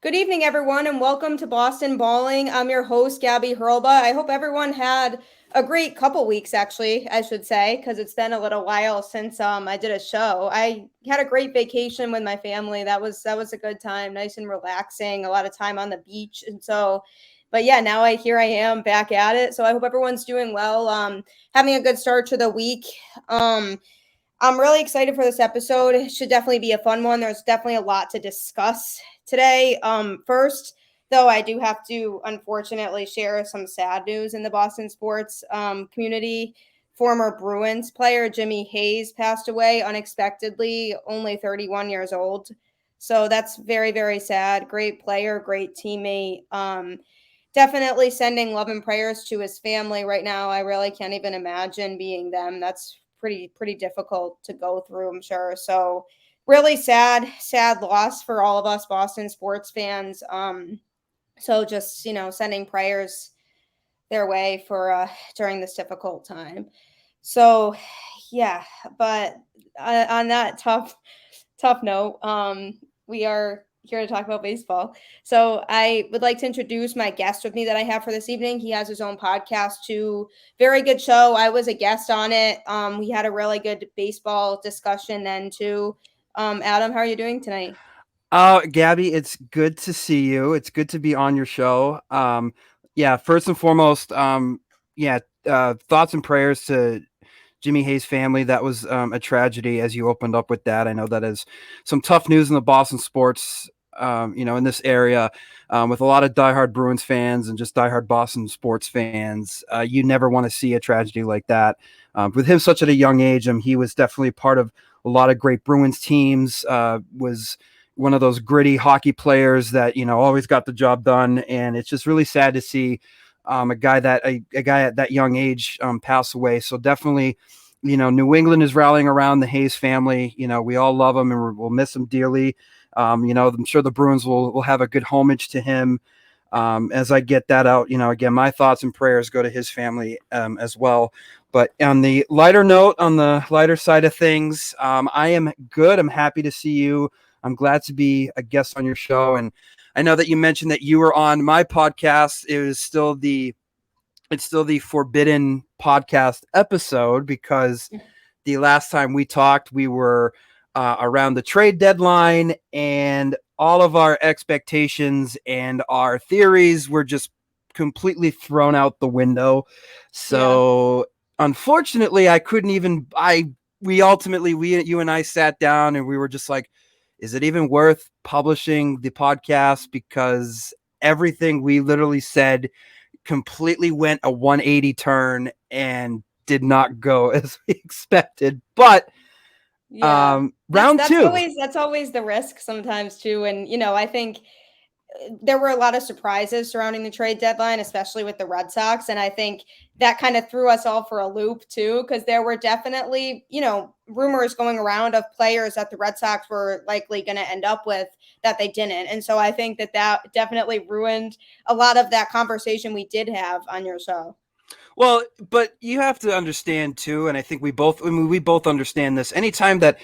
Good evening, everyone, and welcome to Boston Balling. I'm your host, Gabby Hurlbut. I hope everyone had a great couple weeks, actually, I should say, because it's been a little while since I did a show. I had a great vacation with my family. That was a good time, nice and relaxing. A lot of time on the beach, and so. But yeah, now here I am back at it. So I hope everyone's doing well. Having a good start to the week. I'm really excited for this episode. It should definitely be a fun one. There's definitely a lot to discuss today. First, though, I do have to unfortunately share some sad news in the Boston sports community. Former Bruins player Jimmy Hayes passed away unexpectedly, only 31 years old. So that's very, very sad. Great player, great teammate. Definitely sending love and prayers to his family right now. I really can't even imagine being them. That's pretty difficult to go through, I'm sure. So really sad loss for all of us Boston sports fans. So just, sending prayers their way for during this difficult time. So yeah, but on that tough note, we are here to talk about baseball. So I would like to introduce my guest with me that I have for this evening. He has his own podcast too. Very good show. I was a guest on it. We had a really good baseball discussion then too. Adam, how are you doing tonight? Gabby, it's good to see you. It's good to be on your show. Yeah, first and foremost, thoughts and prayers to Jimmy Hayes' family. That was a tragedy as you opened up with that. I know that is some tough news in the Boston sports, in this area, with a lot of diehard Bruins fans and just diehard Boston sports fans. You never want to see a tragedy like that. With him such at a young age, he was definitely part of a lot of great Bruins teams, was one of those gritty hockey players that, always got the job done. And it's just really sad to see a guy at that young age pass away. So definitely, New England is rallying around the Hayes family. We all love him and we'll miss him dearly. I'm sure the Bruins will have a good homage to him. As I get that out, again, my thoughts and prayers go to his family as well. But on the lighter note, on the lighter side of things, I am good. I'm happy to see you. I'm glad to be a guest on your show. And I know that you mentioned that you were on my podcast. It's still the forbidden podcast episode because the last time we talked, we were around the trade deadline, and all of our expectations and our theories were just completely thrown out the window. Yeah. So unfortunately, I couldn't even. You and I sat down and we were just like, is it even worth publishing the podcast? Because everything we literally said completely went a 180 turn and did not go as we expected. But Yeah. That's round that's two. always that's always the risk sometimes too. And I think there were a lot of surprises surrounding the trade deadline, especially with the Red Sox. And I think that kind of threw us all for a loop too, because there were definitely, rumors going around of players that the Red Sox were likely going to end up with that they didn't. And so I think that definitely ruined a lot of that conversation we did have on your show. Well, but you have to understand too, and I think we both understand this. Anytime that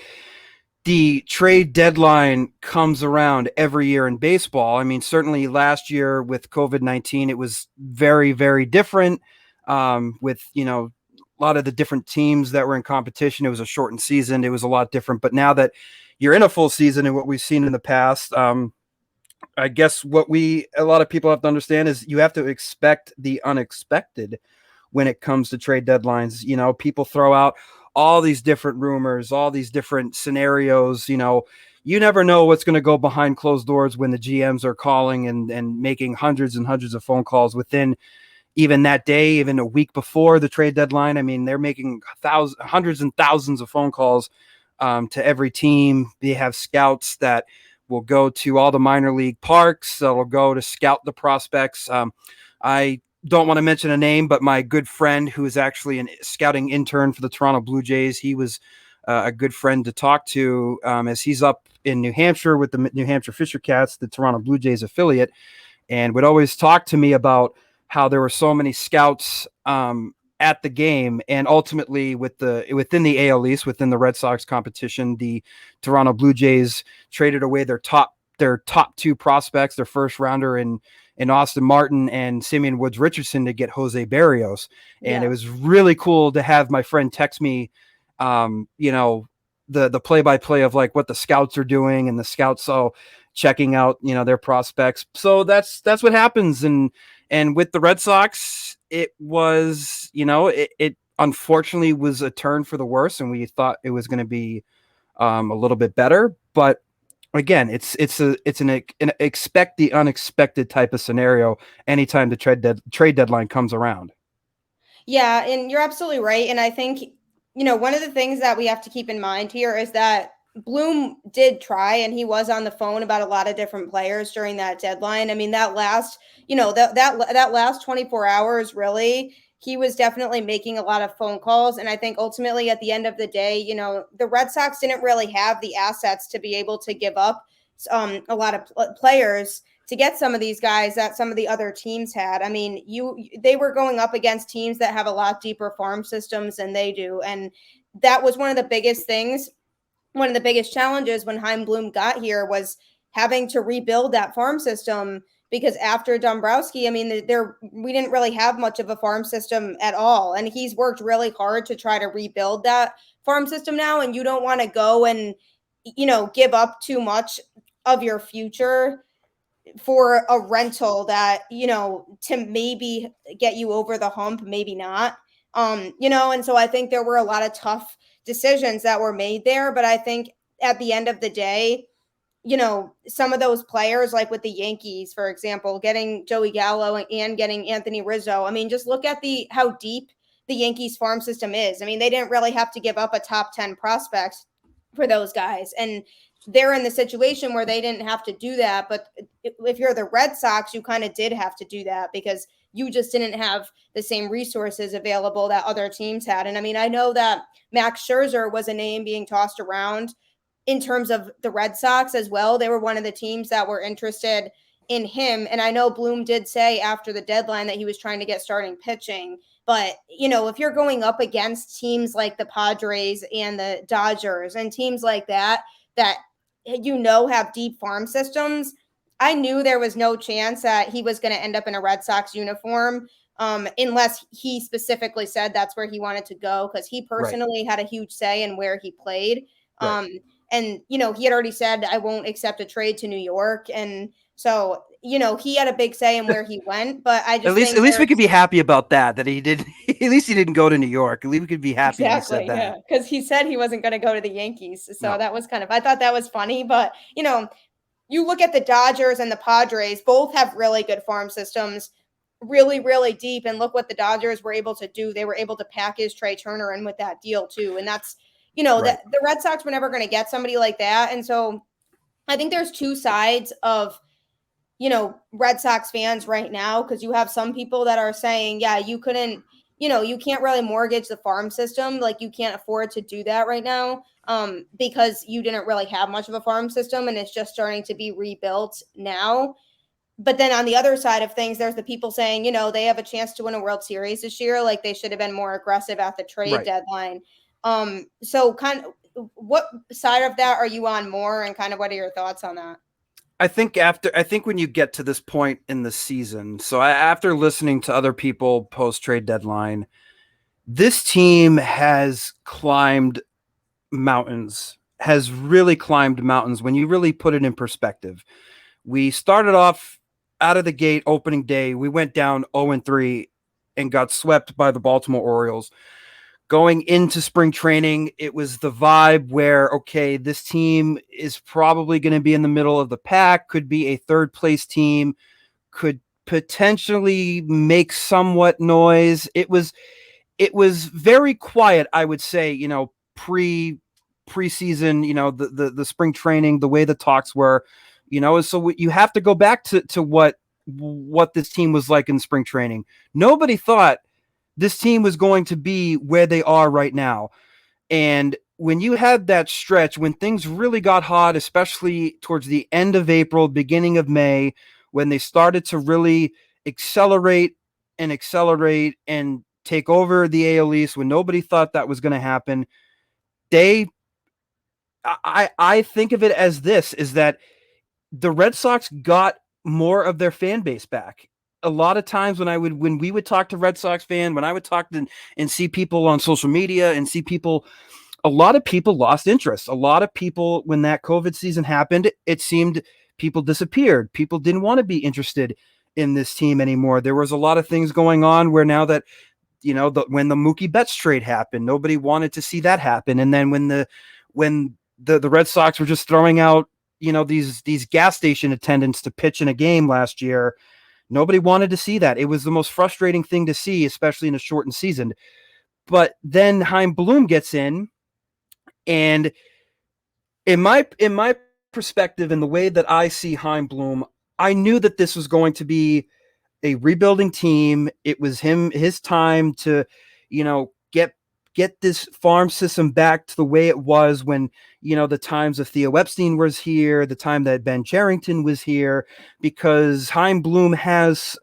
the trade deadline comes around every year in baseball, I mean, certainly last year with COVID-19, it was very, very different. With a lot of the different teams that were in competition, it was a shortened season. It was a lot different. But now that you're in a full season, and what we've seen in the past, I guess a lot of people have to understand is you have to expect the unexpected when it comes to trade deadlines. People throw out all these different rumors, all these different scenarios. You never know what's going to go behind closed doors when the GMs are calling and making hundreds and hundreds of phone calls within even that day, even a week before the trade deadline. I mean, they're making hundreds and thousands of phone calls to every team. They have scouts that will go to all the minor league parks. They'll go to scout the prospects. I don't want to mention a name, but my good friend who is actually a scouting intern for the Toronto Blue Jays, he was a good friend to talk to as he's up in New Hampshire with the New Hampshire Fisher Cats, the Toronto Blue Jays affiliate, and would always talk to me about how there were so many scouts at the game, and ultimately within the AL East, within the Red Sox competition, the Toronto Blue Jays traded away their top their top two prospects, their first rounder in Austin Martin and Simeon Woods Richardson to get Jose Barrios. And it Yeah. was really cool to have my friend text me, the play-by-play of like what the scouts are doing and the scouts checking out, their prospects. So that's what happens. And with the Red Sox, it was, it unfortunately was a turn for the worse, and we thought it was going to be a little bit better. But again, it's an expect the unexpected type of scenario anytime the trade deadline comes around. Yeah, and you're absolutely right. And I think, one of the things that we have to keep in mind here is that Bloom did try, and he was on the phone about a lot of different players during that deadline. I mean, that last, that last 24 hours, really, he was definitely making a lot of phone calls. And I think ultimately at the end of the day, the Red Sox didn't really have the assets to be able to give up a lot of players to get some of these guys that some of the other teams had. I mean, they were going up against teams that have a lot deeper farm systems than they do. And that was one of the biggest things. One of the biggest challenges when Chaim Bloom got here was having to rebuild that farm system, because after Dombrowski, I mean, we didn't really have much of a farm system at all. And he's worked really hard to try to rebuild that farm system now. And you don't want to go and, give up too much of your future for a rental that, to maybe get you over the hump, maybe not. And so I think there were a lot of tough decisions that were made there. But I think at the end of the day, some of those players, like with the Yankees, for example, getting Joey Gallo and getting Anthony Rizzo. I mean, just look at how deep the Yankees farm system is. I mean, they didn't really have to give up a top 10 prospects for those guys. And they're in the situation where they didn't have to do that. But if you're the Red Sox, you kind of did have to do that because you just didn't have the same resources available that other teams had. And I mean, I know that Max Scherzer was a name being tossed around in terms of the Red Sox as well. They were one of the teams that were interested in him. And I know Bloom did say after the deadline that he was trying to get starting pitching. But, if you're going up against teams like the Padres and the Dodgers and teams like that have deep farm systems, I knew there was no chance that he was going to end up in a Red Sox uniform, unless he specifically said that's where he wanted to go, because he personally had a huge say in where he played. Right. And, he had already said, I won't accept a trade to New York. And so, he had a big say in where he went. But I just at least we could be happy about that he did. At least he didn't go to New York. At least we could be happy he said that. Yeah, because he said he wasn't going to go to the Yankees. So No. that was I thought that was funny. But, you look at the Dodgers and the Padres, both have really good farm systems, really, really deep. And look what the Dodgers were able to do. They were able to package Trey Turner in with that deal too. And that's, Right. the Red Sox were never going to get somebody like that. And so I think there's two sides of, Red Sox fans right now, because you have some people that are saying, yeah, you couldn't, you can't really mortgage the farm system. Like, you can't afford to do that right now, because you didn't really have much of a farm system and it's just starting to be rebuilt now. But then on the other side of things, there's the people saying, they have a chance to win a World Series this year. Like, they should have been more aggressive at the trade deadline. So kind of what side of that are you on more, and kind of what are your thoughts on that? I think when you get to this point in the season, so after listening to other people post trade deadline, this team has climbed mountains, has really climbed mountains when you really put it in perspective. We started off out of the gate opening day, we went down 0-3 and got swept by the Baltimore Orioles. Going into spring training, it was the vibe where, okay, this team is probably going to be in the middle of the pack, could be a third place team, could potentially make somewhat noise. It was very quiet, I would say, preseason, the spring training, the way the talks were, so you have to go back to what this team was like in spring training. Nobody thought this team was going to be where they are right now. And when you had that stretch, when things really got hot, especially towards the end of April, beginning of May, when they started to really accelerate and take over the AL East, when nobody thought that was going to happen, I think of it as this, is that the Red Sox got more of their fan base back. A lot of times when we would talk to Red Sox fan, when I would talk to and see people on social media and see people, a lot of people lost interest. A lot of people, when that COVID season happened, it seemed people disappeared. People didn't want to be interested in this team anymore. There was a lot of things going on where now that, when the Mookie Betts trade happened, nobody wanted to see that happen. And then when the Red Sox were just throwing out, these gas station attendants to pitch in a game last year, nobody wanted to see that. It was the most frustrating thing to see, especially in a shortened season. But then Chaim Bloom gets in, and in my perspective, in the way that I see Chaim Bloom, I knew that this was going to be a rebuilding team. It was his time to, get this farm system back to the way it was when, the times of Theo Epstein was here, the time that Ben Cherington was here, because Chaim Bloom has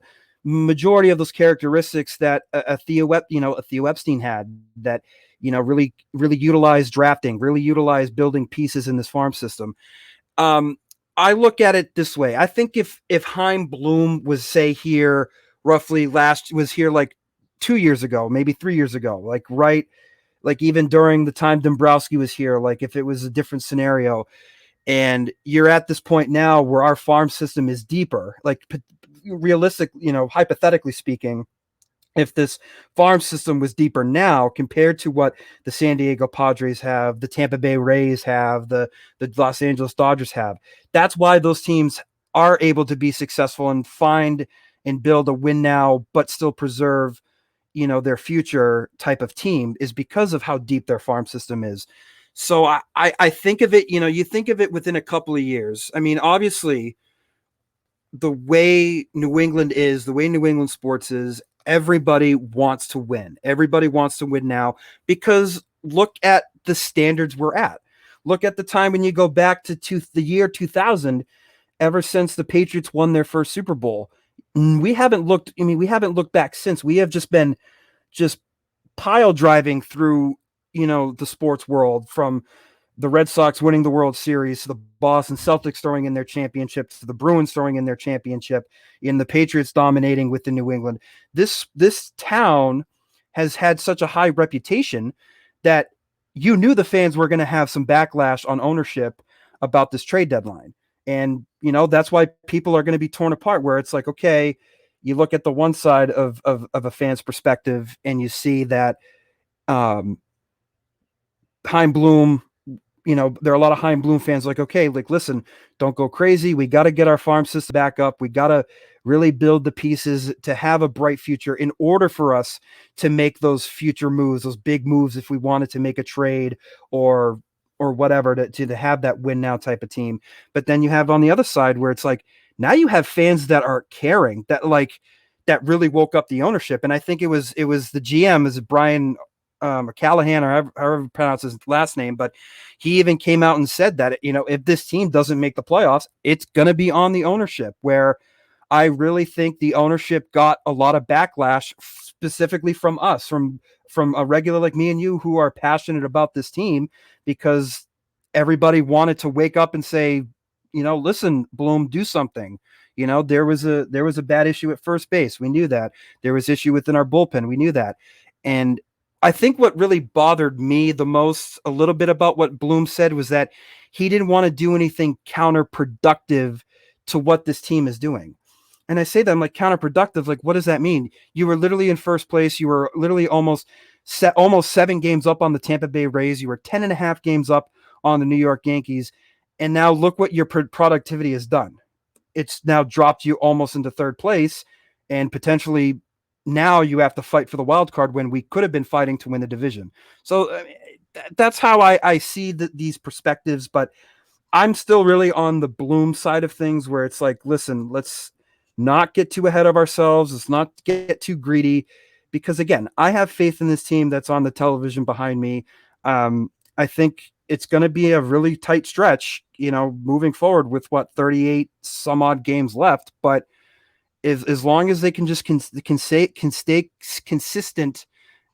majority of those characteristics that a Theo Epstein had, that, really utilized drafting, really utilized building pieces in this farm system. I look at it this way. I think if Chaim Bloom was, say, here roughly was here like 2 years ago, maybe 3 years ago, like even during the time Dombrowski was here, like if it was a different scenario, and you're at this point now where our farm system is deeper, like realistic, hypothetically speaking, if this farm system was deeper now compared to what the San Diego Padres have, the Tampa Bay Rays have, the Los Angeles Dodgers have, that's why those teams are able to be successful and find and build a win now, but still preserve, their future type of team, is because of how deep their farm system is. So I think of it, you think of it within a couple of years. I mean, obviously, the way New England is, the way New England sports is, everybody wants to win. Everybody wants to win now, because look at the standards we're at. Look at the time when you go back to the year 2000, ever since the Patriots won their first Super Bowl. We haven't looked back since. We have just been pile driving through, the sports world, from the Red Sox winning the World Series to the Boston Celtics throwing in their championship to the Bruins throwing in their championship, in the Patriots dominating with the New England. This town has had such a high reputation that you knew the fans were going to have some backlash on ownership about this trade deadline. And, that's why people are going to be torn apart, where it's like, okay, you look at the one side of a fan's perspective and you see that Chaim Bloom, there are a lot of Chaim Bloom fans like, okay, like, listen, don't go crazy. We got to get our farm system back up. We got to really build the pieces to have a bright future in order for us to make those future moves, those big moves, if we wanted to make a trade or whatever, to have that win now type of team. But then you have on the other side where it's like, now you have fans that are caring, that really woke up the ownership. And I think it was the GM, is Brian Callahan, or however you pronounce his last name, but he even came out and said that, if this team doesn't make the playoffs, it's going to be on the ownership, where I really think the ownership got a lot of backlash, specifically from us, from a regular like me and you, who are passionate about this team, because everybody wanted to wake up and say, listen, Bloom, do something. There was a bad issue at first base. We knew that. There was issue within our bullpen. We knew that. And I think what really bothered me the most, a little bit, about what Bloom said, was that he didn't want to do anything counterproductive to what this team is doing. And I say that, I'm like, counterproductive. Like, what does that mean? You were literally in first place. You were literally almost 7 games up on the Tampa Bay Rays. You were 10.5 games up on the New York Yankees. And now look what your productivity has done. It's now dropped you almost into third place, and potentially now you have to fight for the wild card when we could have been fighting to win the division. So that's how I see these perspectives, but I'm still really on the Bloom side of things, where it's like, listen, let's not get too ahead of ourselves. Let's not get too greedy, because again, I have faith in this team that's on the television behind me. I think it's going to be a really tight stretch, moving forward with 38 some odd games left. But as long as they can just can stay consistent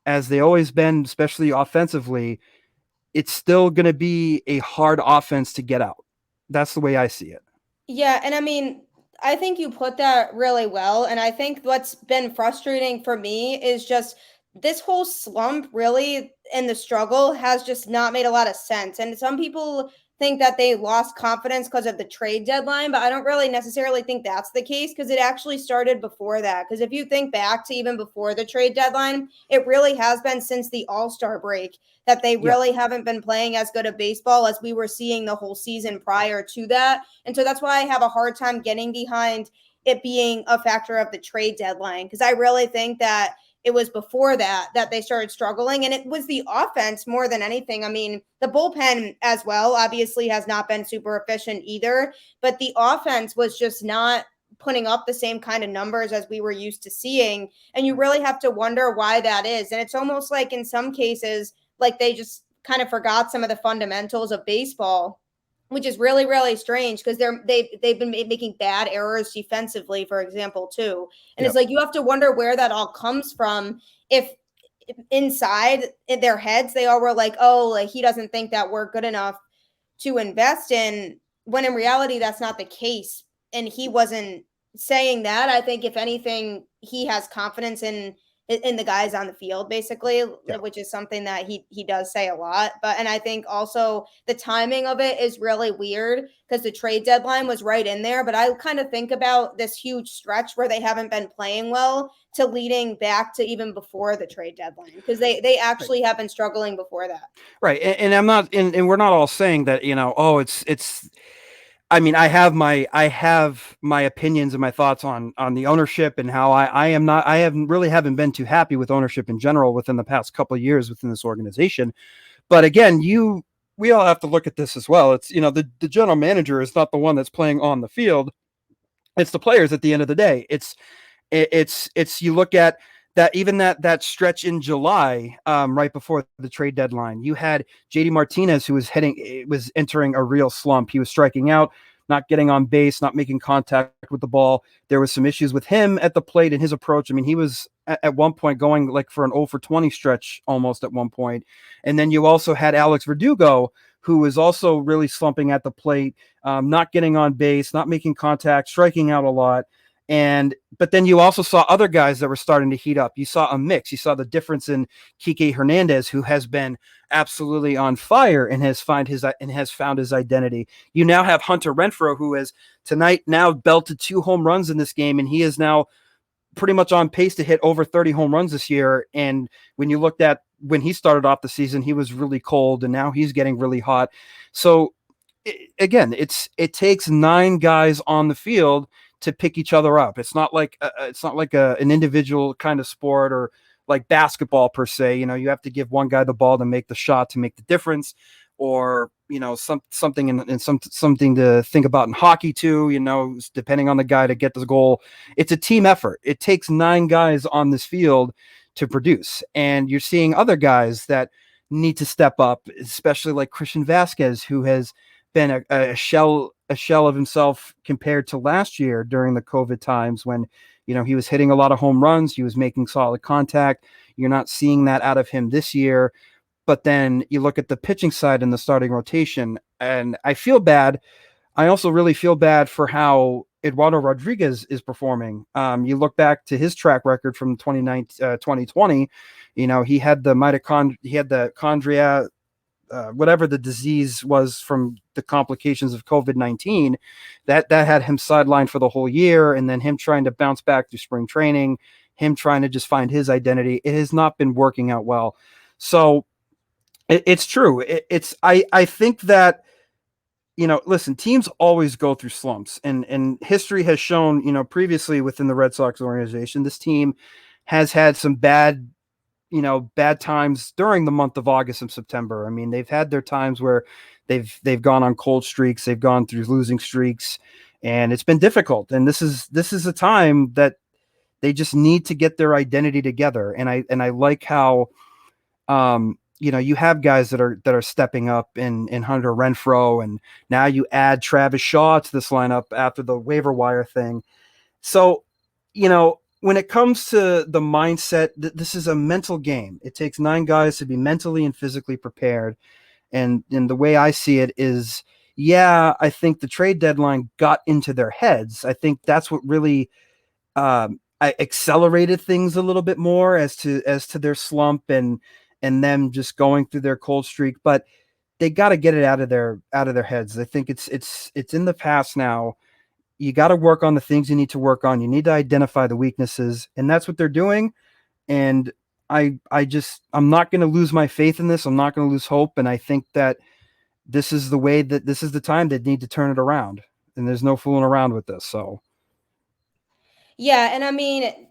as they always been, especially offensively, it's still going to be a hard offense to get out. That's the way I see it. Yeah, and I mean, I think you put that really well. And I think what's been frustrating for me is just this whole slump really and the struggle has just not made a lot of sense. And some people think that they lost confidence because of the trade deadline, but I don't really necessarily think that's the case because it actually started before that. Because if you think back to even before the trade deadline, it really has been since the All-Star break that they Yeah. really haven't been playing as good a baseball as we were seeing the whole season prior to that. And so that's why I have a hard time getting behind it being a factor of the trade deadline because I really think that it was before that that they started struggling, and it was the offense more than anything. I mean, the bullpen as well obviously has not been super efficient either, but the offense was just not putting up the same kind of numbers as we were used to seeing, and you really have to wonder why that is. And it's almost like in some cases like they just kind of forgot some of the fundamentals of baseball, which is really really strange because they've been making bad errors defensively, for example, too. And it's Yep. like you have to wonder where that all comes from. If inside in their heads they all were like, oh, like he doesn't think that we're good enough to invest in, when in reality that's not the case. And he wasn't saying that. I think if anything, he has confidence in the guys on the field, basically, Yeah. which is something that he does say a lot. But and I think also the timing of it is really weird because the trade deadline was right in there. But I kind of think about this huge stretch where they haven't been playing well to leading back to even before the trade deadline because they Right. actually have been struggling before that. Right. And I'm not, and we're not all saying that, oh, it's, I mean, I have my opinions and my thoughts on the ownership and how I haven't been too happy with ownership in general within the past couple of years within this organization. But again, we all have to look at this as well. It's, the general manager is not the one that's playing on the field. It's the players at the end of the day. It's you look at that, even that stretch in July, right before the trade deadline, you had JD Martinez, who was entering a real slump. He was striking out, not getting on base, not making contact with the ball. There was some issues with him at the plate and his approach. I mean, he was at one point going like for an 0 for 20 stretch almost at one point. And then you also had Alex Verdugo, who was also really slumping at the plate, not getting on base, not making contact, striking out a lot. But then you also saw other guys that were starting to heat up. You saw a mix. You saw the difference in Kike Hernandez, who has been absolutely on fire and has found his identity. You now have Hunter Renfro, who has tonight now belted 2 home runs in this game, and he is now pretty much on pace to hit over 30 home runs this year. And when you looked at when he started off the season, he was really cold, and now he's getting really hot. So again, it takes 9 guys on the field to pick each other up. It's not like an individual kind of sport or like basketball per se. You have to give one guy the ball to make the shot to make the difference, or something something to think about in hockey too. Depending on the guy to get the goal, it's a team effort. It takes 9 guys on this field to produce, and you're seeing other guys that need to step up, especially like Christian Vasquez, who has been a shell of himself compared to last year during the COVID times when he was hitting a lot of home runs, he was making solid contact. You're not seeing that out of him this year. But then you look at the pitching side in the starting rotation, and I feel bad. I also really feel bad for how Eduardo Rodriguez is performing. You look back to his track record from 2020. He had the chondria, whatever the disease was from the complications of COVID-19, that had him sidelined for the whole year, and then him trying to bounce back through spring training, him trying to just find his identity. It has not been working out well. So it's true. I think that, listen, teams always go through slumps, and history has shown, previously within the Red Sox organization, this team has had some bad times during the month of August and September. I mean, they've had their times where they've gone on cold streaks, they've gone through losing streaks, and it's been difficult. And this is a time that they just need to get their identity together. And I like how you have guys that are stepping up in Hunter Renfro, and now you add Travis Shaw to this lineup after the waiver wire thing. So, when it comes to the mindset, this is a mental game. It takes 9 guys to be mentally and physically prepared. And the way I see it is, yeah, I think the trade deadline got into their heads. I think that's what really I accelerated things a little bit more as to their slump and them just going through their cold streak. But they got to get it out of their heads. I think it's in the past now. You got to work on the things you need to work on. You need to identify the weaknesses, and that's what they're doing. And I'm not going to lose my faith in this. I'm not going to lose hope. And I think that this is the time they need to turn it around. And there's no fooling around with this. So Yeah, and I mean,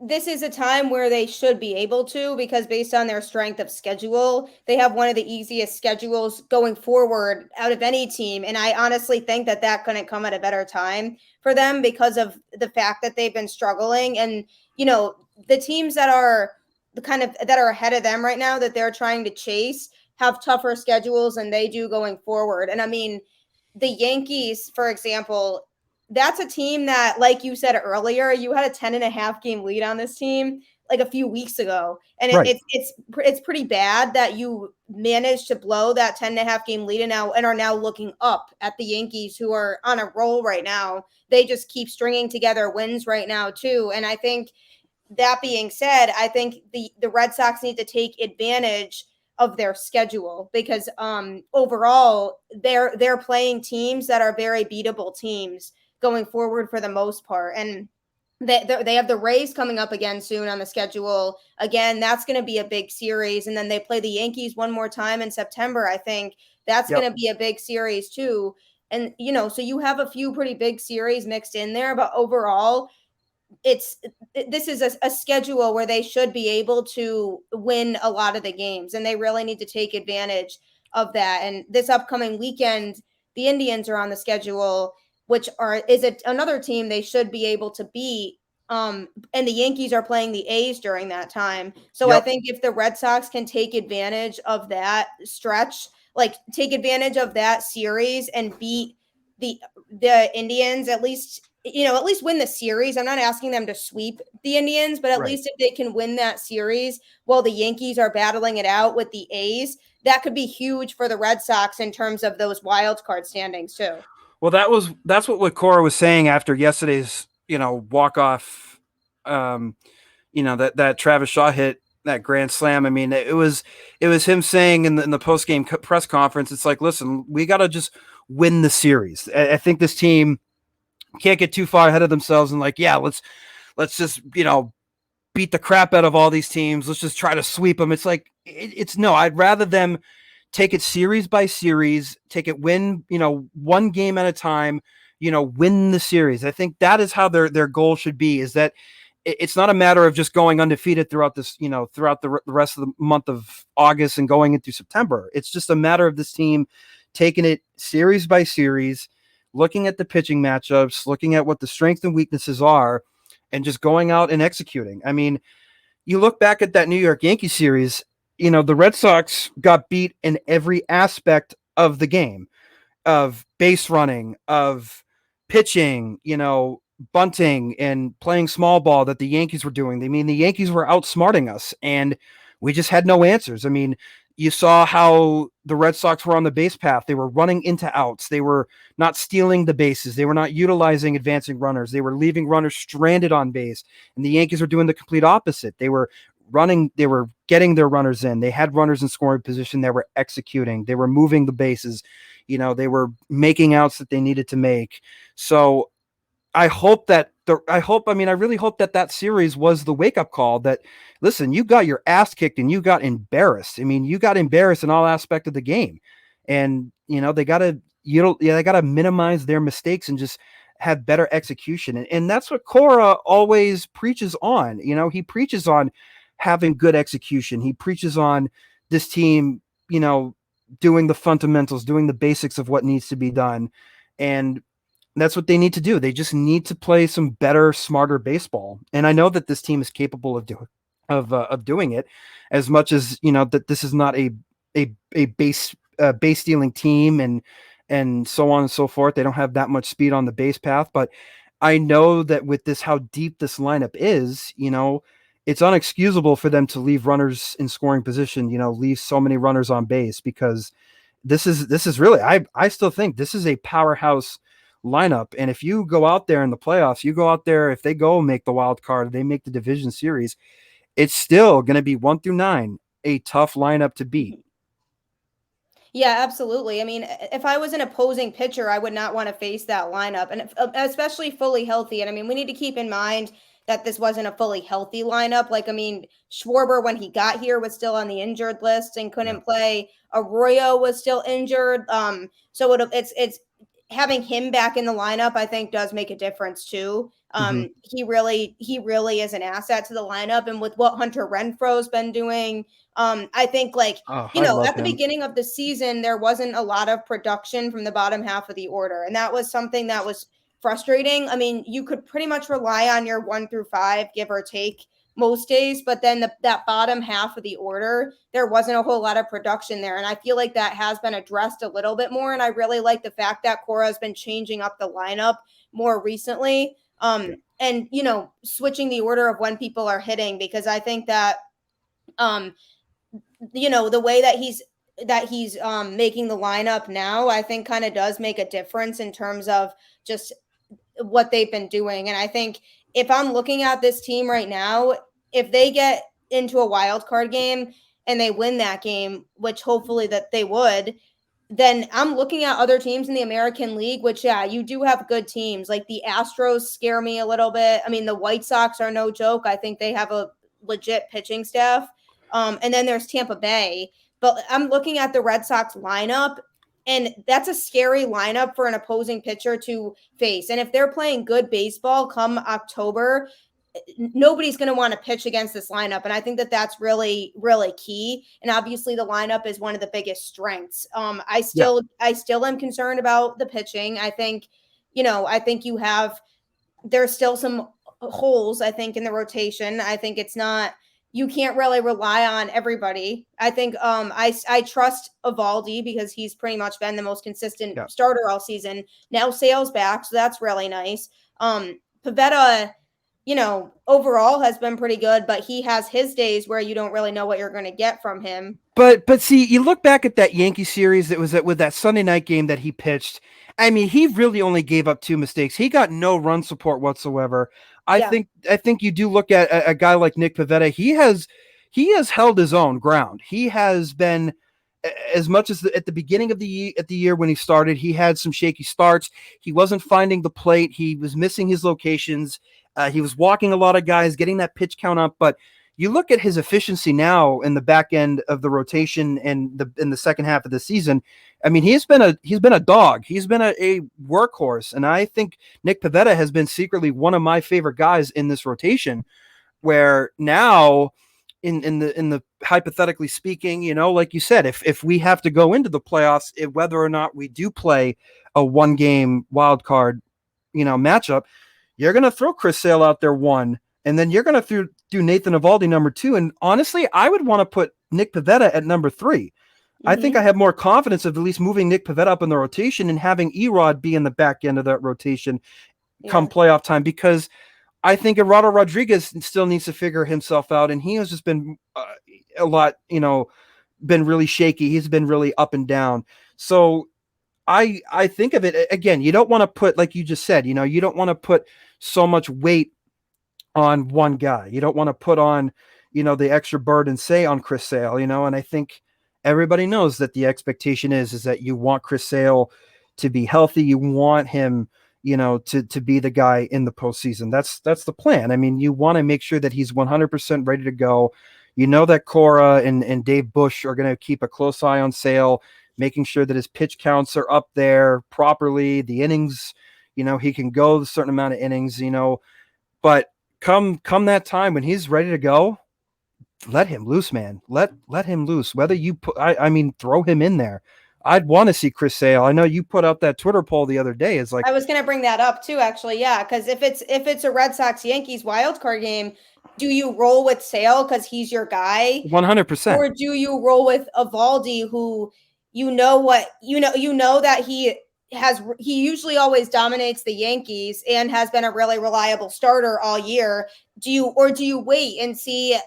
this is a time where they should be able to, because based on their strength of schedule, they have one of the easiest schedules going forward out of any team. And I honestly think that that couldn't come at a better time for them because of the fact that they've been struggling. And, the teams that are that are ahead of them right now that they're trying to chase have tougher schedules than they do going forward. And I mean, the Yankees, for example, that's a team that, like you said earlier, you had a 10.5 game lead on this team like a few weeks ago. And right. It's pretty bad that you managed to blow that 10.5 game lead and are now looking up at the Yankees, who are on a roll right now. They just keep stringing together wins right now too. And I think, that being said, I think the Red Sox need to take advantage of their schedule, because overall they're playing teams that are very beatable teams going forward for the most part. And they have the Rays coming up again soon on the schedule. Again, that's going to be a big series. And then they play the Yankees one more time in September. I think that's going to be a big series too. And, so you have a few pretty big series mixed in there, but overall, this is a schedule where they should be able to win a lot of the games, and they really need to take advantage of that. And this upcoming weekend, the Indians are on the schedule, which is another team they should be able to beat. And the Yankees are playing the A's during that time. So I think if the Red Sox can take advantage of that stretch, like take advantage of that series and beat the Indians, at least win the series. I'm not asking them to sweep the Indians, but at least if they can win that series while the Yankees are battling it out with the A's, that could be huge for the Red Sox in terms of those wild card standings too. Well, that's what Cora was saying after yesterday's, walk off, that Travis Shaw hit that grand slam. I mean, it was him saying in the post game press conference, it's like, listen, we got to just win the series. I think this team can't get too far ahead of themselves and let's just, beat the crap out of all these teams. Let's just try to sweep them. It's like, no, I'd rather them take it series by series, take it one game at a time, win the series. I think that is how their goal should be, is that it's not a matter of just going undefeated throughout this, throughout the rest of the month of August and going into September. It's just a matter of this team taking it series by series, looking at the pitching matchups, looking at what the strengths and weaknesses are, and just going out and executing. I mean, you look back at that New York Yankees series, the Red Sox got beat in every aspect of the game, of base running, of pitching, bunting and playing small ball that the Yankees were doing. I mean, the Yankees were outsmarting us and we just had no answers. I mean, you saw how the Red Sox were on the base path. They were running into outs. They were not stealing the bases. They were not utilizing advancing runners. They were leaving runners stranded on base. And the Yankees were doing the complete opposite. They were getting their runners in. They had runners in scoring position. They were executing. They were moving the bases. They were making outs that they needed to make. So I really hope that series was the wake up call that, listen, you got your ass kicked and you got embarrassed. I mean, you got embarrassed in all aspects of the game, and they got to minimize their mistakes and just have better execution. And that's what Cora always preaches on. He preaches on having good execution. He preaches on this team, doing the fundamentals, doing the basics of what needs to be done. And that's what they need to do. They just need to play some better, smarter baseball. And I know that this team is capable of doing it, as much as, that this is not a base stealing team and so on and so forth. They don't have that much speed on the base path, but I know that with how deep this lineup is, it's unexcusable for them to leave runners in scoring position, leave so many runners on base, because this is really, I still think this is a powerhouse lineup. And if you go out there in the playoffs, you go out there, if they go make the wild card, they make the division series, it's still going to be 1 through 9, a tough lineup to beat. Yeah, absolutely. I mean, if I was an opposing pitcher, I would not want to face that lineup, and especially fully healthy. And I mean, we need to keep in mind that this wasn't a fully healthy lineup. Like, I mean, Schwarber, when he got here, was still on the injured list and couldn't play. Arroyo was still injured. So it's having him back in the lineup, I think, does make a difference too. He really is an asset to the lineup, and with what Hunter Renfro's been doing, I think at the beginning of the season, there wasn't a lot of production from the bottom half of the order. And that was something that was frustrating. I mean, you could pretty much rely on your 1 through 5, give or take, most days. But then that bottom half of the order, there wasn't a whole lot of production there. And I feel like that has been addressed a little bit more. And I really like the fact that Cora has been changing up the lineup more recently. And, switching the order of when people are hitting, because I think that, the way that he's making the lineup now, I think kind of does make a difference in terms of just what they've been doing. And I think if I'm looking at this team right now, if they get into a wild card game and they win that game, which hopefully that they would, then I'm looking at other teams in the American League, which, yeah, you do have good teams. Like the Astros scare me a little bit. I mean, the White Sox are no joke. I think they have a legit pitching staff. And then there's Tampa Bay. But I'm looking at the Red Sox lineup, and that's a scary lineup for an opposing pitcher to face. And if they're playing good baseball come October, nobody's going to want to pitch against this lineup. And I think that that's really, really key. And obviously the lineup is one of the biggest strengths. I still am concerned about the pitching. I think, there's still some holes, I think, in the rotation. I think you can't really rely on everybody. I think I trust Evaldi because he's pretty much been the most consistent starter all season. Now Sale's back, so that's really nice. Pivetta, overall has been pretty good, but he has his days where you don't really know what you're going to get from him. But see, you look back at that Yankee series that was with that Sunday night game that he pitched. I mean, he really only gave up 2 mistakes. He got no run support whatsoever. I think you do look at a guy like Nick Pivetta. He has held his own ground. He has been, as much as at the beginning of the year when he started, he had some shaky starts. He wasn't finding the plate. He was missing his locations. He was walking a lot of guys, getting that pitch count up. But you look at his efficiency now in the back end of the rotation and in the second half of the season. I mean, he's been a dog. He's been a workhorse, and I think Nick Pivetta has been secretly one of my favorite guys in this rotation. Where now, in the hypothetically speaking, like you said, if we have to go into the playoffs, whether or not we do play a 1-game wild card, matchup, you're going to throw Chris Sale out there 1, and then you're going to do Nathan Eovaldi number 2. And honestly, I would want to put Nick Pivetta at number 3. I think I have more confidence of at least moving Nick Pivetta up in the rotation and having Erod be in the back end of that rotation come playoff time, because I think Eduardo Rodriguez still needs to figure himself out. And he has just been a lot, been really shaky. He's been really up and down. So I think of it again, you don't want to put, like you just said, you don't want to put so much weight on one guy. You don't want to put on, the extra burden, say, on Chris Sale, and I think everybody knows that the expectation is that you want Chris Sale to be healthy. You want him, to be the guy in the postseason. That's the plan. I mean, you want to make sure that he's 100% ready to go. That Cora and Dave Bush are going to keep a close eye on Sale, making sure that his pitch counts are up there properly. The innings, he can go a certain amount of innings, but come that time when he's ready to go, let him loose, man. Let him loose. Whether you put, throw him in there. I'd want to see Chris Sale. I know you put out that Twitter poll the other day. It's like, I was going to bring that up too, actually. Yeah. Cause if it's a Red Sox Yankees wild card game, do you roll with Sale cause he's your guy 100%, or do you roll with Evaldi, who, that he usually always dominates the Yankees and has been a really reliable starter all year. Do you wait and see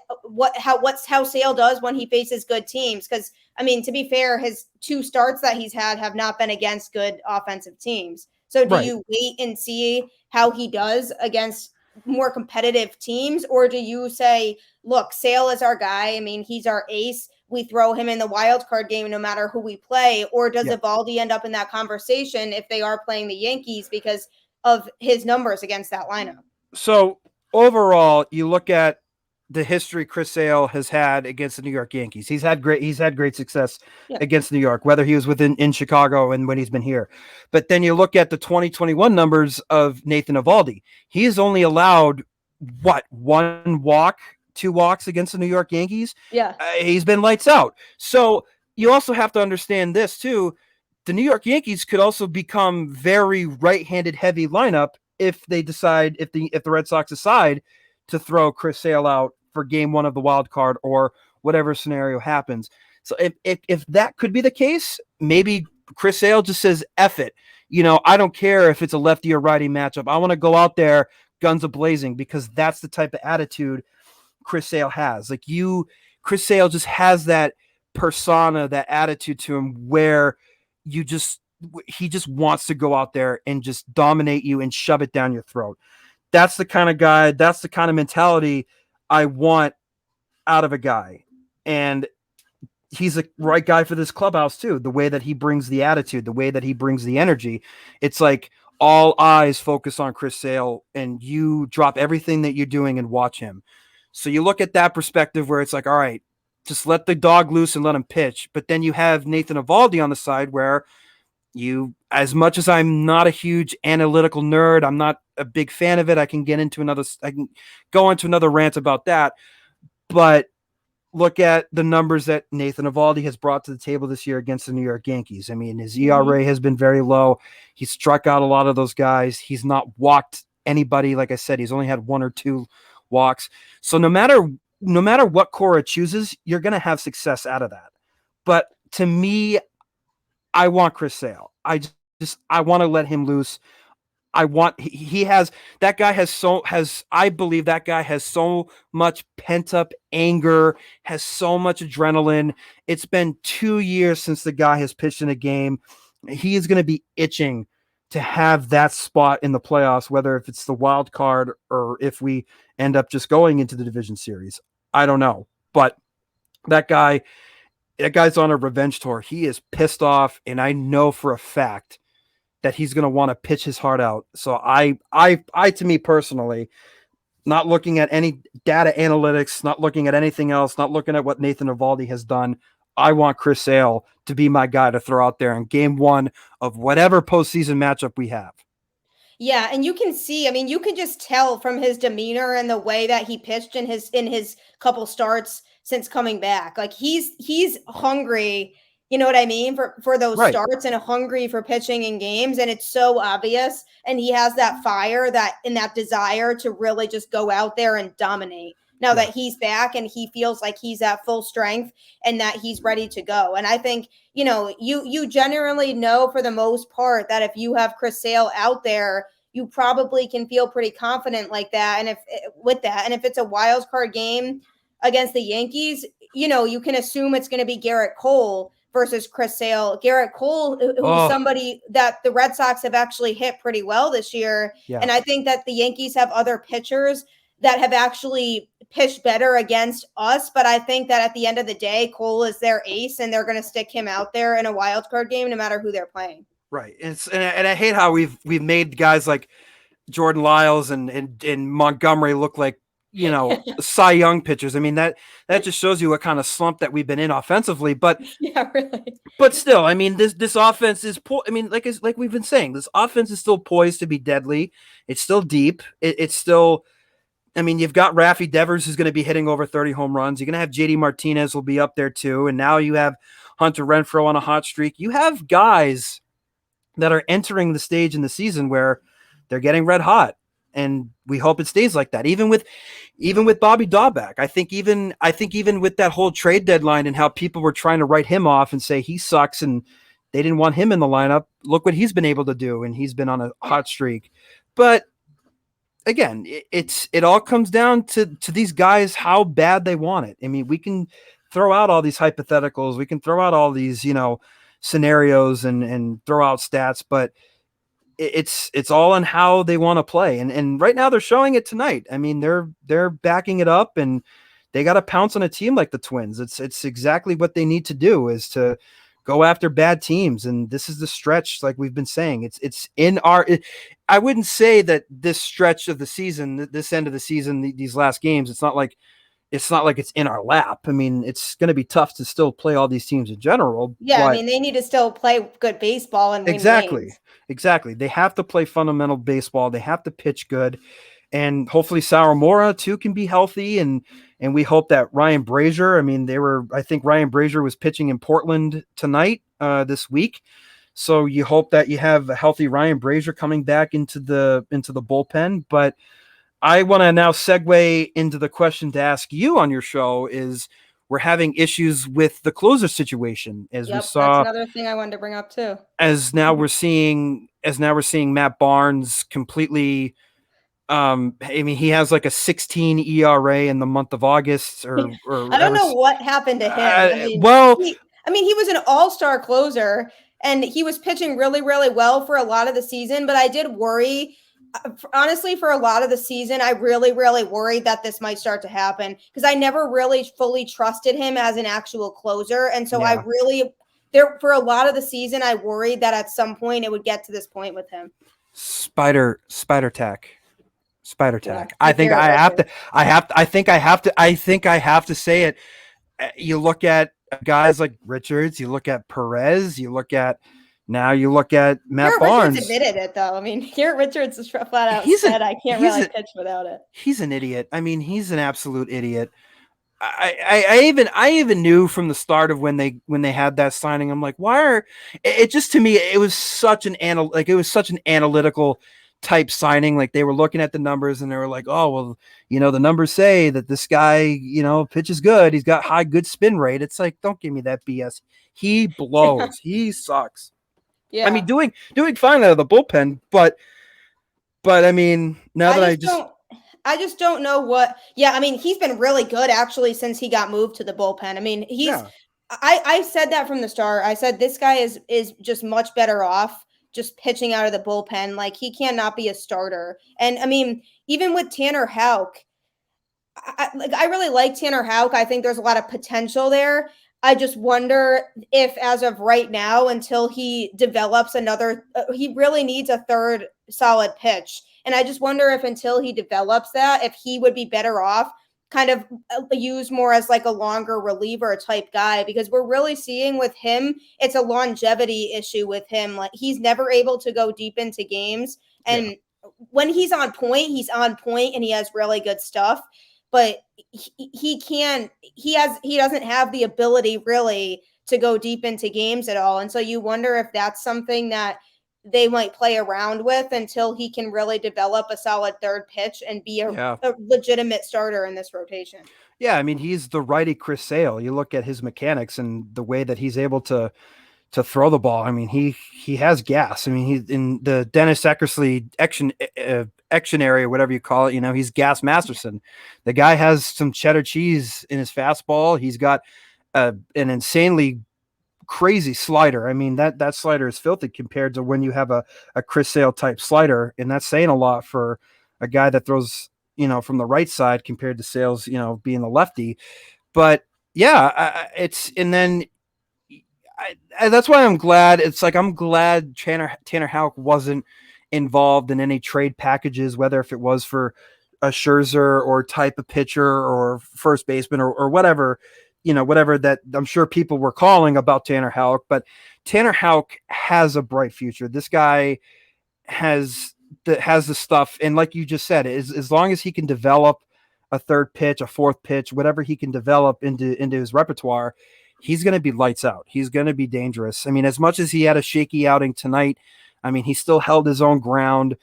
how Sale does when he faces good teams? Because I mean, to be fair, his 2 starts that he's had have not been against good offensive teams. So do Right. you wait and see how he does against more competitive teams, or do you say, look, Sale is our guy? I mean, he's our ace. We throw him in the wild card game no matter who we play, or does Yeah. Evaldi end up in that conversation if they are playing the Yankees because of his numbers against that lineup? So overall, you look at the history Chris Sale has had against the New York Yankees. He's had great success Yeah. against New York, whether he was in Chicago and when he's been here. But then you look at the 2021 numbers of Nathan Evaldi. He has only allowed what, 1 walk, 2 walks against the New York Yankees. Yeah. He's been lights out. So you also have to understand this too. The New York Yankees could also become very right-handed heavy lineup if they decide, if the Red Sox decide to throw Chris Sale out for game 1 of the wild card or whatever scenario happens. So if that could be the case, maybe Chris Sale just says, F it. I don't care if it's a lefty or righty matchup. I want to go out there guns a-blazing, because that's the type of attitude Chris Sale has. Chris Sale just has that persona, that attitude to him where he just wants to go out there and just dominate you and shove it down your throat. That's the kind of guy, that's the kind of mentality I want out of a guy. And he's the right guy for this clubhouse too. The way that he brings the attitude, the way that he brings the energy. It's like all eyes focus on Chris Sale, and you drop everything that you're doing and watch him. So you look at that perspective where it's like, all right, just let the dog loose and let him pitch. But then you have Nathan Evaldi on the side where as much as I'm not a huge analytical nerd, I'm not a big fan of it. I can go into another rant about that, but look at the numbers that Nathan Evaldi has brought to the table this year against the New York Yankees. I mean, his ERA has been very low. He's struck out a lot of those guys. He's not walked anybody. Like I said, he's only had 1 or 2 walks. So no matter what Cora chooses, you're going to have success out of that. But to me, I want Chris Sale. I want to let him loose. I believe that guy has so much pent up anger, has so much adrenaline. It's been 2 years since the guy has pitched in a game. He is going to be itching to have that spot in the playoffs, whether if it's the wild card or if we end up just going into the division series. I don't know, but that guy's on a revenge tour. He is pissed off, and I know for a fact that he's going to want to pitch his heart out. So I, to me personally, not looking at any data analytics, not looking at anything else, not looking at what Nathan Evaldi has done, I want Chris Sale to be my guy to throw out there in game 1 of whatever postseason matchup we have. Yeah, and you can see, I mean, you can just tell from his demeanor and the way that he pitched in his couple starts since coming back. Like he's hungry, you know what I mean, for those Right. starts, and hungry for pitching in games, and it's so obvious, and he has that fire, that desire to really just go out there and dominate. Now that he's back and he feels like he's at full strength and that he's ready to go. And I think, you generally know for the most part that if you have Chris Sale out there, you probably can feel pretty confident like that. And if it's a wild card game against the Yankees, you can assume it's going to be Garrett Cole versus Chris Sale. Garrett Cole, who's somebody that the Red Sox have actually hit pretty well this year. Yeah. And I think that the Yankees have other pitchers that have actually pitched better against us. But I think that at the end of the day, Cole is their ace, and they're going to stick him out there in a wild card game, no matter who they're playing. Right. And I hate how we've made guys like Jordan Lyles and Montgomery look like, Cy Young pitchers. I mean, that just shows you what kind of slump that we've been in offensively. But yeah, really. But still, I mean, this offense is like we've been saying, this offense is still poised to be deadly. It's still deep. It's still. I mean, you've got Raffy Devers who's going to be hitting over 30 home runs. You're going to have JD Martinez will be up there too, and now you have Hunter Renfro on a hot streak. You have guys that are entering the stage in the season where they're getting red hot, and we hope it stays like that. Even with Bobby Dahlbeck, I think even with that whole trade deadline and how people were trying to write him off and say he sucks and they didn't want him in the lineup. Look what he's been able to do, and he's been on a hot streak. But again, it all comes down to these guys, how bad they want it. I mean, we can throw out all these hypotheticals. We can throw out all these, scenarios and throw out stats, but it's all on how they want to play. And right now they're showing it tonight. I mean, they're backing it up, and they got to pounce on a team like the Twins. It's exactly what they need to do, is to go after bad teams. And this is the stretch, like we've been saying. It's in our. I wouldn't say that this stretch of the season, this end of the season, these last games, it's not like it's in our lap. I mean, it's going to be tough to still play all these teams in general. Yeah, I mean, they need to still play good baseball and win games. Exactly. They have to play fundamental baseball. They have to pitch good. And hopefully Sawamura too can be healthy. And we hope that Ryan Brazier, I think Ryan Brazier was pitching in Portland tonight, this week. So you hope that you have a healthy Ryan Brazier coming back into the bullpen. But I want to now segue into the question to ask you on your show is, we're having issues with the closer situation, as we saw. That's another thing I wanted to bring up too. As now we're seeing Matt Barnes completely. He has like a 16 ERA in the month of August, or I don't know what happened to him. He was an all-star closer, and he was pitching really, really well for a lot of the season. But I did worry. Honestly, for a lot of the season, I really, really worried that this might start to happen, because I never really fully trusted him as an actual closer. And so for a lot of the season, I worried that at some point it would get to this point with him. Spider tack. Yeah, I think I have to say it. You look at guys like Richards, you look at Perez, you look at Matt Garrett Barnes. Richards admitted it, though. I mean, Garrett Richards is flat out said, I can't really pitch without it. He's an idiot. I mean, he's an absolute idiot. I even knew from the start of when they had that signing, I'm like, why are it just, to me, it was such an analytical type signing. Like, they were looking at the numbers and they were like, oh, well, the numbers say that this guy, pitches good. He's got good spin rate. It's like, don't give me that BS. He blows. He sucks. Yeah. I mean, doing fine out of the bullpen, but I mean, I just don't know what. Yeah, I mean, he's been really good actually since he got moved to the bullpen. I mean, I said that from the start. I said this guy is just much better off just pitching out of the bullpen. Like, he cannot be a starter. And I mean, even with Tanner Houck, I really like Tanner Houck. I think there's a lot of potential there. I just wonder if, as of right now, until he develops another, he really needs a third solid pitch. And I just wonder if, until he develops that, if he would be better off kind of used more as like a longer reliever type guy, because we're really seeing with him, it's a longevity issue with him. Like, he's never able to go deep into games. And when he's on point, and he has really good stuff. But he doesn't have the ability really to go deep into games at all. And so you wonder if that's something that they might play around with until he can really develop a solid third pitch and be a legitimate starter in this rotation. Yeah, I mean, he's the righty Chris Sale. You look at his mechanics and the way that he's able to throw the ball. I mean, he has gas. I mean, he's in the Dennis Eckersley action area, whatever you call it. He's Gas Masterson. The guy has some cheddar cheese in his fastball. He's got an insanely crazy slider. I mean, that slider is filthy compared to when you have a Chris Sale type slider, and that's saying a lot for a guy that throws from the right side compared to Sale's being a lefty. But yeah, that's why I'm glad. I'm glad Tanner Houck wasn't involved in any trade packages, whether if it was for a Scherzer or type of pitcher or first baseman or whatever, whatever that I'm sure people were calling about Tanner Houck. But Tanner Houck has a bright future. This guy has the stuff. And like you just said, as long as he can develop a third pitch, a fourth pitch, whatever he can develop into his repertoire, he's going to be lights out. He's going to be dangerous. I mean, as much as he had a shaky outing tonight, I mean, he still held his own ground.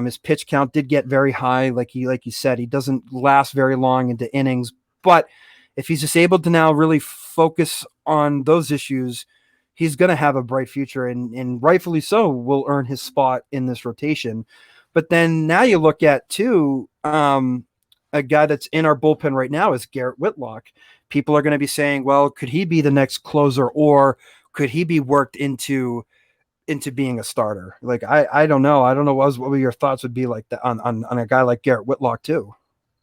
His pitch count did get very high. Like you said, he doesn't last very long into innings, but if he's just able to now really focus on those issues, he's going to have a bright future, and rightfully so will earn his spot in this rotation. But then now you look at too, a guy that's in our bullpen right now is Garrett Whitlock. people are going to be saying, well, could he be the next closer, or could he be worked into being a starter? Like, I don't know. I don't know what your thoughts would be like that on a guy like Garrett Whitlock too.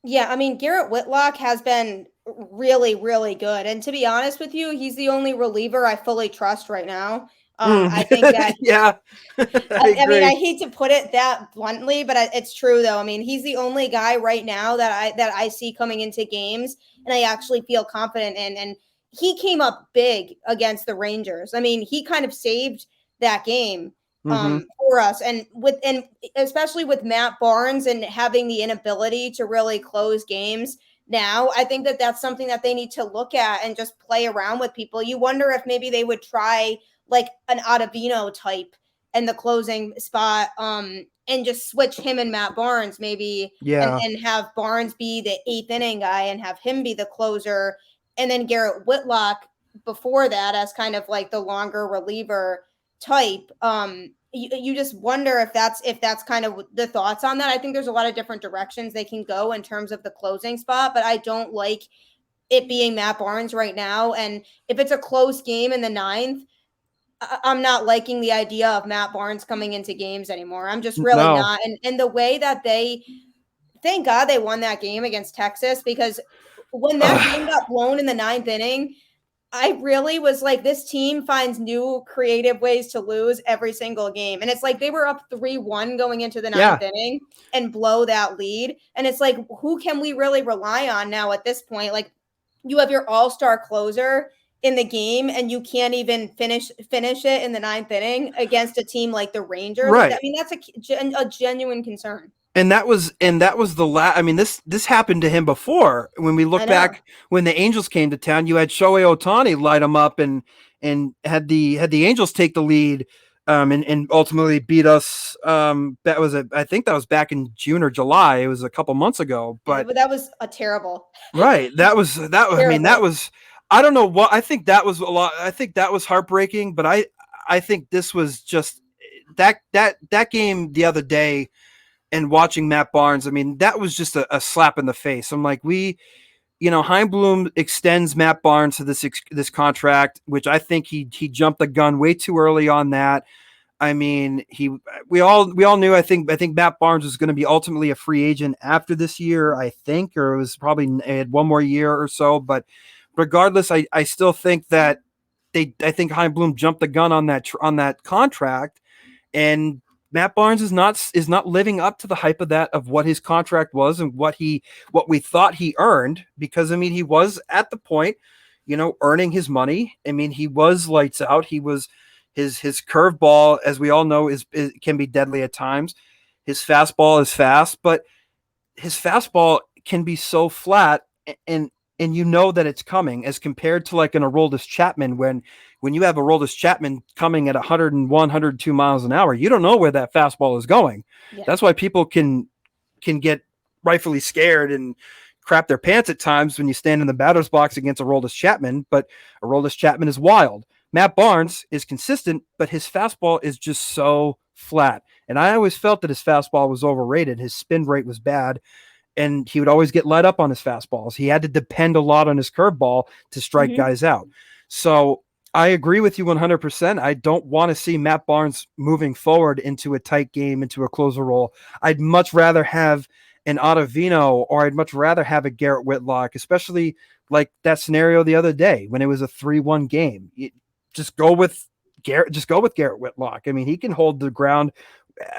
Yeah, I mean, Garrett Whitlock has been really, really good. And to be honest with you, he's the only reliever I fully trust right now. I think that Yeah, I I mean, I agree. hate to put it that bluntly, but it's true though. I mean, he's the only guy right now that I see coming into games and I actually feel confident in. And he came up big against the Rangers. I mean, he kind of saved that game Mm-hmm. for us, and especially with Matt Barnes and having the inability to really close games. Now, I think that that's something that they need to look at and just play around with people. You wonder if maybe they would try like an Ottavino type in the closing spot, and just switch him and Matt Barnes maybe, and Yeah, have Barnes be the eighth inning guy and have him be the closer, and then Garrett Whitlock before that as kind of like the longer reliever type. You just wonder if that's kind of the thoughts on that. I think there's a lot of different directions they can go in terms of the closing spot, but I don't like it being Matt Barnes right now. And if it's a close game in the ninth, I'm not liking the idea of Matt Barnes coming into games anymore. I'm just really no, not. And the way that thank God they won that game against Texas, because when that game got blown in the ninth inning, I really was like, this team finds new creative ways to lose every single game. And it's like they were up 3-1 going into the yeah, ninth inning and blow that lead. And it's like, who can we really rely on now at this point? Like, you have your all-star closer in the game and you can't even finish it in the ninth inning against a team like the Rangers. Like that, right. I mean, that's a genuine concern. And that was the last. I mean, this happened to him before. When we I look know. back, when the Angels came to town, you had Shohei Ohtani light him up and had the Angels take the lead, and ultimately beat us. That was I think that was back in June or July. It was a couple months ago, but But that was a terrible, right, that. I mean, that terrible. was. I don't know what. I think that was a lot. I think that was heartbreaking, but I think this was just that game the other day, and watching Matt Barnes, I mean, that was just a slap in the face. I'm like, Heimblum extends Matt Barnes to this contract, which I think he jumped the gun way too early on that. I mean, we all knew. I think Matt Barnes was going to be ultimately a free agent after this year. I think, or it was probably it had one more year or so. But regardless, I still think that I think Heimblum jumped the gun on that contract, and Matt Barnes is not living up to the hype of what his contract was and what we thought he earned, because I mean he was at the point, earning his money. I mean, he was lights out. He was his curveball, as we all know, can be deadly at times. His fastball is fast, but his fastball can be so flat, and that it's coming, as compared to like an Aroldis Chapman. When you have Aroldis Chapman coming at 101, 102 miles an hour, you don't know where that fastball is going. Yeah. That's why people can get rightfully scared and crap their pants at times when you stand in the batter's box against Aroldis Chapman. But Aroldis Chapman is wild. Matt Barnes is consistent, but his fastball is just so flat. And I always felt that his fastball was overrated. His spin rate was bad, and he would always get let up on his fastballs. He had to depend a lot on his curveball to strike Mm-hmm. guys out. So I agree with you 100%. I don't want to see Matt Barnes moving forward into a tight game, into a closer role. I'd much rather have an Ottavino, or I'd much rather have a Garrett Whitlock, especially like that scenario the other day when it was a 3-1 game. Just go with Garrett Whitlock. I mean, he can hold the ground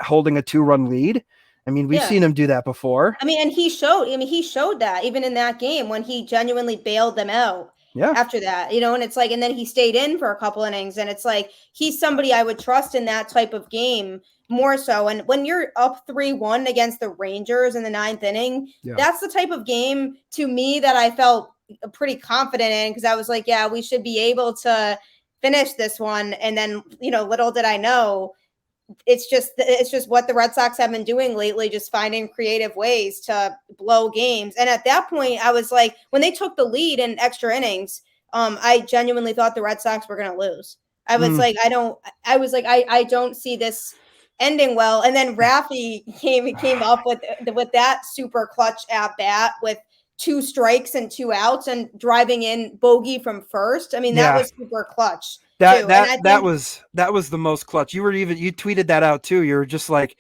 holding a 2-run lead. I mean, we've Yeah. seen him do that before. I mean, and he showed that even in that game when he genuinely bailed them out Yeah. after that, and it's like, and then he stayed in for a couple innings, and it's like, he's somebody I would trust in that type of game more so. And when you're up 3-1 against the Rangers in the ninth inning, Yeah. that's the type of game to me that I felt pretty confident in, because I was like, yeah, we should be able to finish this one. And then, little did I know, it's just what the Red Sox have been doing lately, just finding creative ways to blow games. And at that point, I was like, when they took the lead in extra innings, I genuinely thought the Red Sox were going to lose. I was Mm. like, I don't see this ending well. And then Rafi came up with that super clutch at bat with 2 strikes and 2 outs and driving in bogey from first. I mean, that Yeah. was super clutch That too. And that I that think was that was the most clutch. You tweeted that out too. You were just like,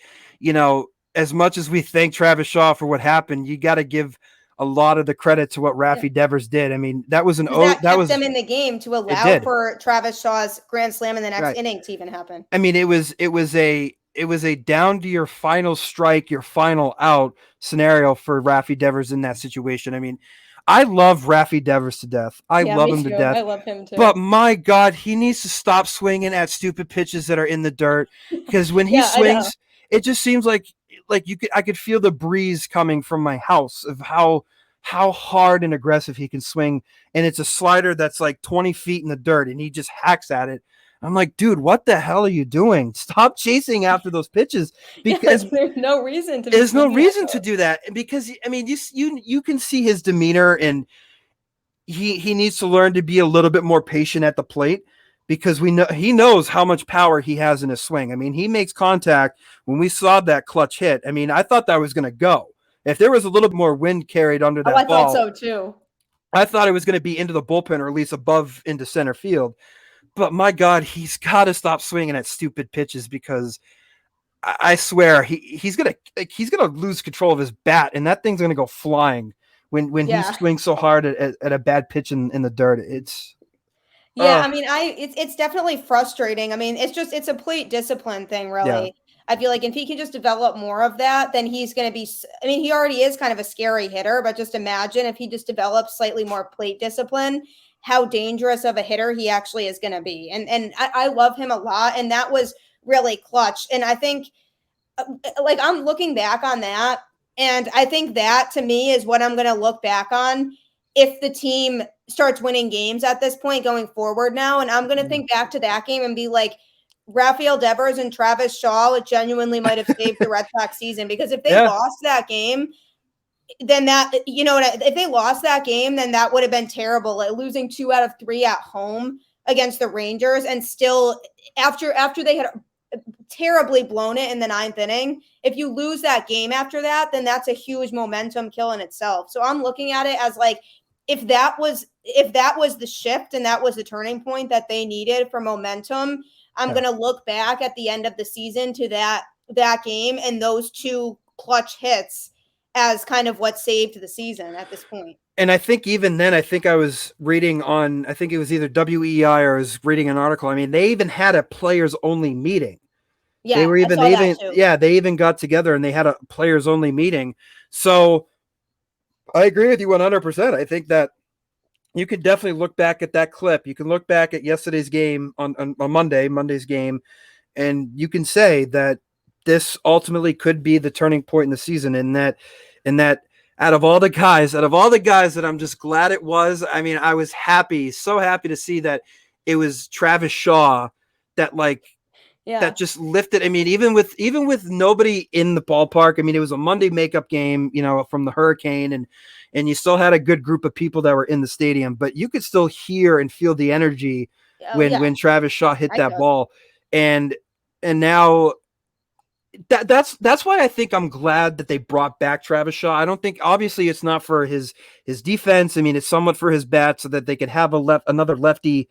as much as we thank Travis Shaw for what happened, you got to give a lot of the credit to what yeah, Raffy Devers did. I mean, that was that that kept them was in the game to it allow did. for Travis Shaw's grand slam in the next Right. inning to even happen. I mean, it was a down to your final strike, your final out scenario for Raffy Devers in that situation. I mean, I love Raffy Devers to death. I Yeah, love me him to too. death. I love him But too. my God, he needs to stop swinging at stupid pitches that are in the dirt. Because when he Yeah, I know. swings, it just seems like I could feel the breeze coming from my house of how hard and aggressive he can swing. And it's a slider that's like 20 feet in the dirt, and he just hacks at it. I'm like, dude, what the hell are you doing? Stop chasing after those pitches, Yeah, because there's no reason to be there's no swinging at reason to those. do that. Because I mean, you can see his demeanor, and he needs to learn to be a little bit more patient at the plate, because he knows how much power he has in his swing. I mean, he makes contact. When we saw that clutch hit, I mean, I thought that was going to go. If there was a little more wind carried under Oh, I that thought ball, so too. I thought it was going to be into the bullpen, or at least above into center field. But my God, he's got to stop swinging at stupid pitches, because I swear he's gonna lose control of his bat, and that thing's gonna go flying when he Yeah. swings so hard at a bad pitch in the dirt. It's Yeah, I mean, it's definitely frustrating. I mean, it's a plate discipline thing, yeah, really. I feel like if he can just develop more of that, then he's going to be. I mean, he already is kind of a scary hitter, but just imagine if he just develops slightly more plate discipline, how dangerous of a hitter he actually is going to be. And I love him a lot, and that was really clutch. And I think, like, I'm looking back on that, and I think that to me is what I'm going to look back on if the team starts winning games at this point going forward now. And I'm going to think back to that game and be like, Rafael Devers and Travis Shaw, it genuinely might have saved the Red Sox season, because if they yeah, lost that game, then that, if they lost that game, then that would have been terrible. Like losing 2 out of 3 at home against the Rangers, and still after they had terribly blown it in the 9th inning. If you lose that game after that, then that's a huge momentum kill in itself. So I'm looking at it as like, if that was the shift and that was the turning point that they needed for momentum, I'm yeah. going to look back at the end of the season to that game and those 2 clutch hits as kind of what saved the season at this point. And I think even then, I think I was reading on, I think it was either WEI, or I was reading an article. I mean, they even had a players only meeting. Yeah, I saw that too. They even got together and they had a players only meeting. So I agree with you 100%. I think that you can definitely look back at that clip. You can look back at yesterday's game on Monday's game, and you can say that this ultimately could be the turning point in the season. And that out of all the guys that I'm just glad it was. I mean, I was so happy to see that it was Travis Shaw that Yeah. just lifted. I mean, even with nobody in the ballpark. I mean, it was a Monday makeup game, from the hurricane, and you still had a good group of people that were in the stadium, but you could still hear and feel the energy Oh, when yeah. when Travis Shaw hit I that could. ball. And now that's why I think I'm glad that they brought back Travis Shaw. I don't think, obviously it's not for his defense. I mean, it's somewhat for his bat, so that they could have another lefty.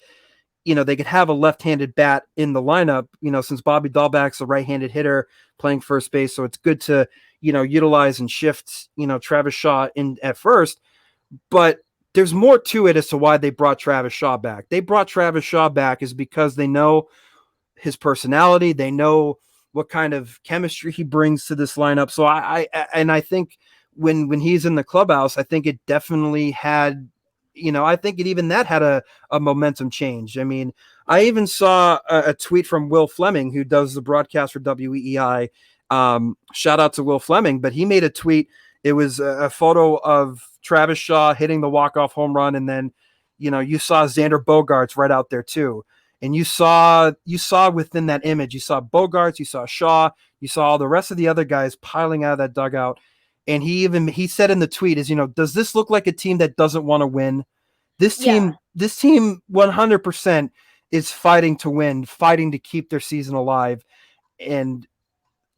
They could have a left-handed bat in the lineup, since Bobby Dahlback's a right-handed hitter playing first base. So it's good to, utilize and shift, Travis Shaw in at first. But there's more to it as to why they brought Travis Shaw back. They brought Travis Shaw back is because they know his personality. They know what kind of chemistry he brings to this lineup. So I think when he's in the clubhouse, I think it definitely had, I think it even that had a momentum change. I mean, I even saw a tweet from Will Fleming, who does the broadcast for WEEI. Shout out to Will Fleming, but he made a tweet. It was a photo of Travis Shaw hitting the walk-off home run, and then, you saw Xander Bogaerts right out there too. And you saw within that image, you saw Bogaerts, you saw Shaw, you saw all the rest of the other guys piling out of that dugout. And he said in the tweet is, does this look like a team that doesn't want to win? This Yeah. team 100% is fighting to win, fighting to keep their season alive. And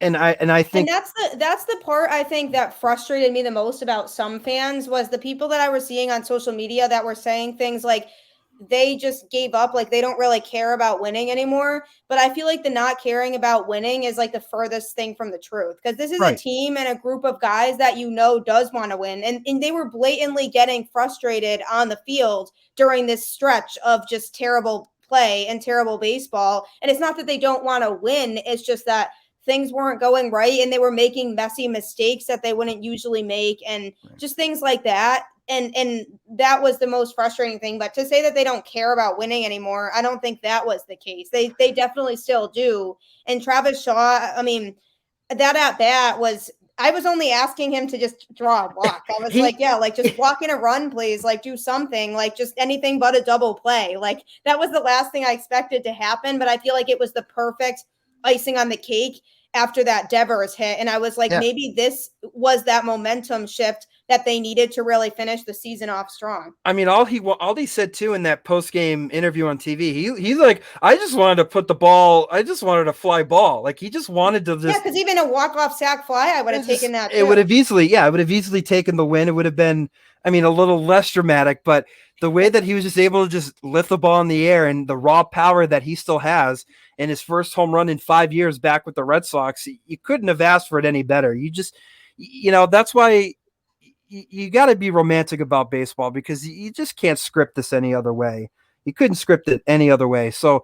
I And think that's the part I think that frustrated me the most about some fans was the people that I was seeing on social media that were saying things like they just gave up, like they don't really care about winning anymore. But I feel like the not caring about winning is like the furthest thing from the truth, because this is a right. team and a group of guys that does want to win. And they were blatantly getting frustrated on the field during this stretch of just terrible play and terrible baseball. And it's not that they don't want to win, it's just that things weren't going right and they were making messy mistakes that they wouldn't usually make, and Right. just things like that. And that was the most frustrating thing. But to say that they don't care about winning anymore, I don't think that was the case. They definitely still do. And Travis Shaw, I mean, that at bat was, I was only asking him to just draw a walk. I was He like, yeah, like just walk in a run, please. Like do something, like just anything but a double play. Like that was the last thing I expected to happen. But I feel like it was the perfect icing on the cake after that Devers hit. And I was like, yeah. maybe this was that momentum shift that they needed to really finish the season off strong. I mean, all he said too in that post game interview on TV, he's like, I just wanted to put the ball, I just wanted a fly ball, like he just wanted to Yeah, just. because even a walk-off sack fly, I would have taken that It would too. have easily, yeah, it would have easily taken the win. It would have been, I mean, a little less dramatic, but the way that he was just able to just lift the ball in the air and the raw power that he still has in his first home run in 5 years back with the Red Sox, you couldn't have asked for it any better. You just, that's why you got to be romantic about baseball, because you just can't script this any other way. You couldn't script it any other way. So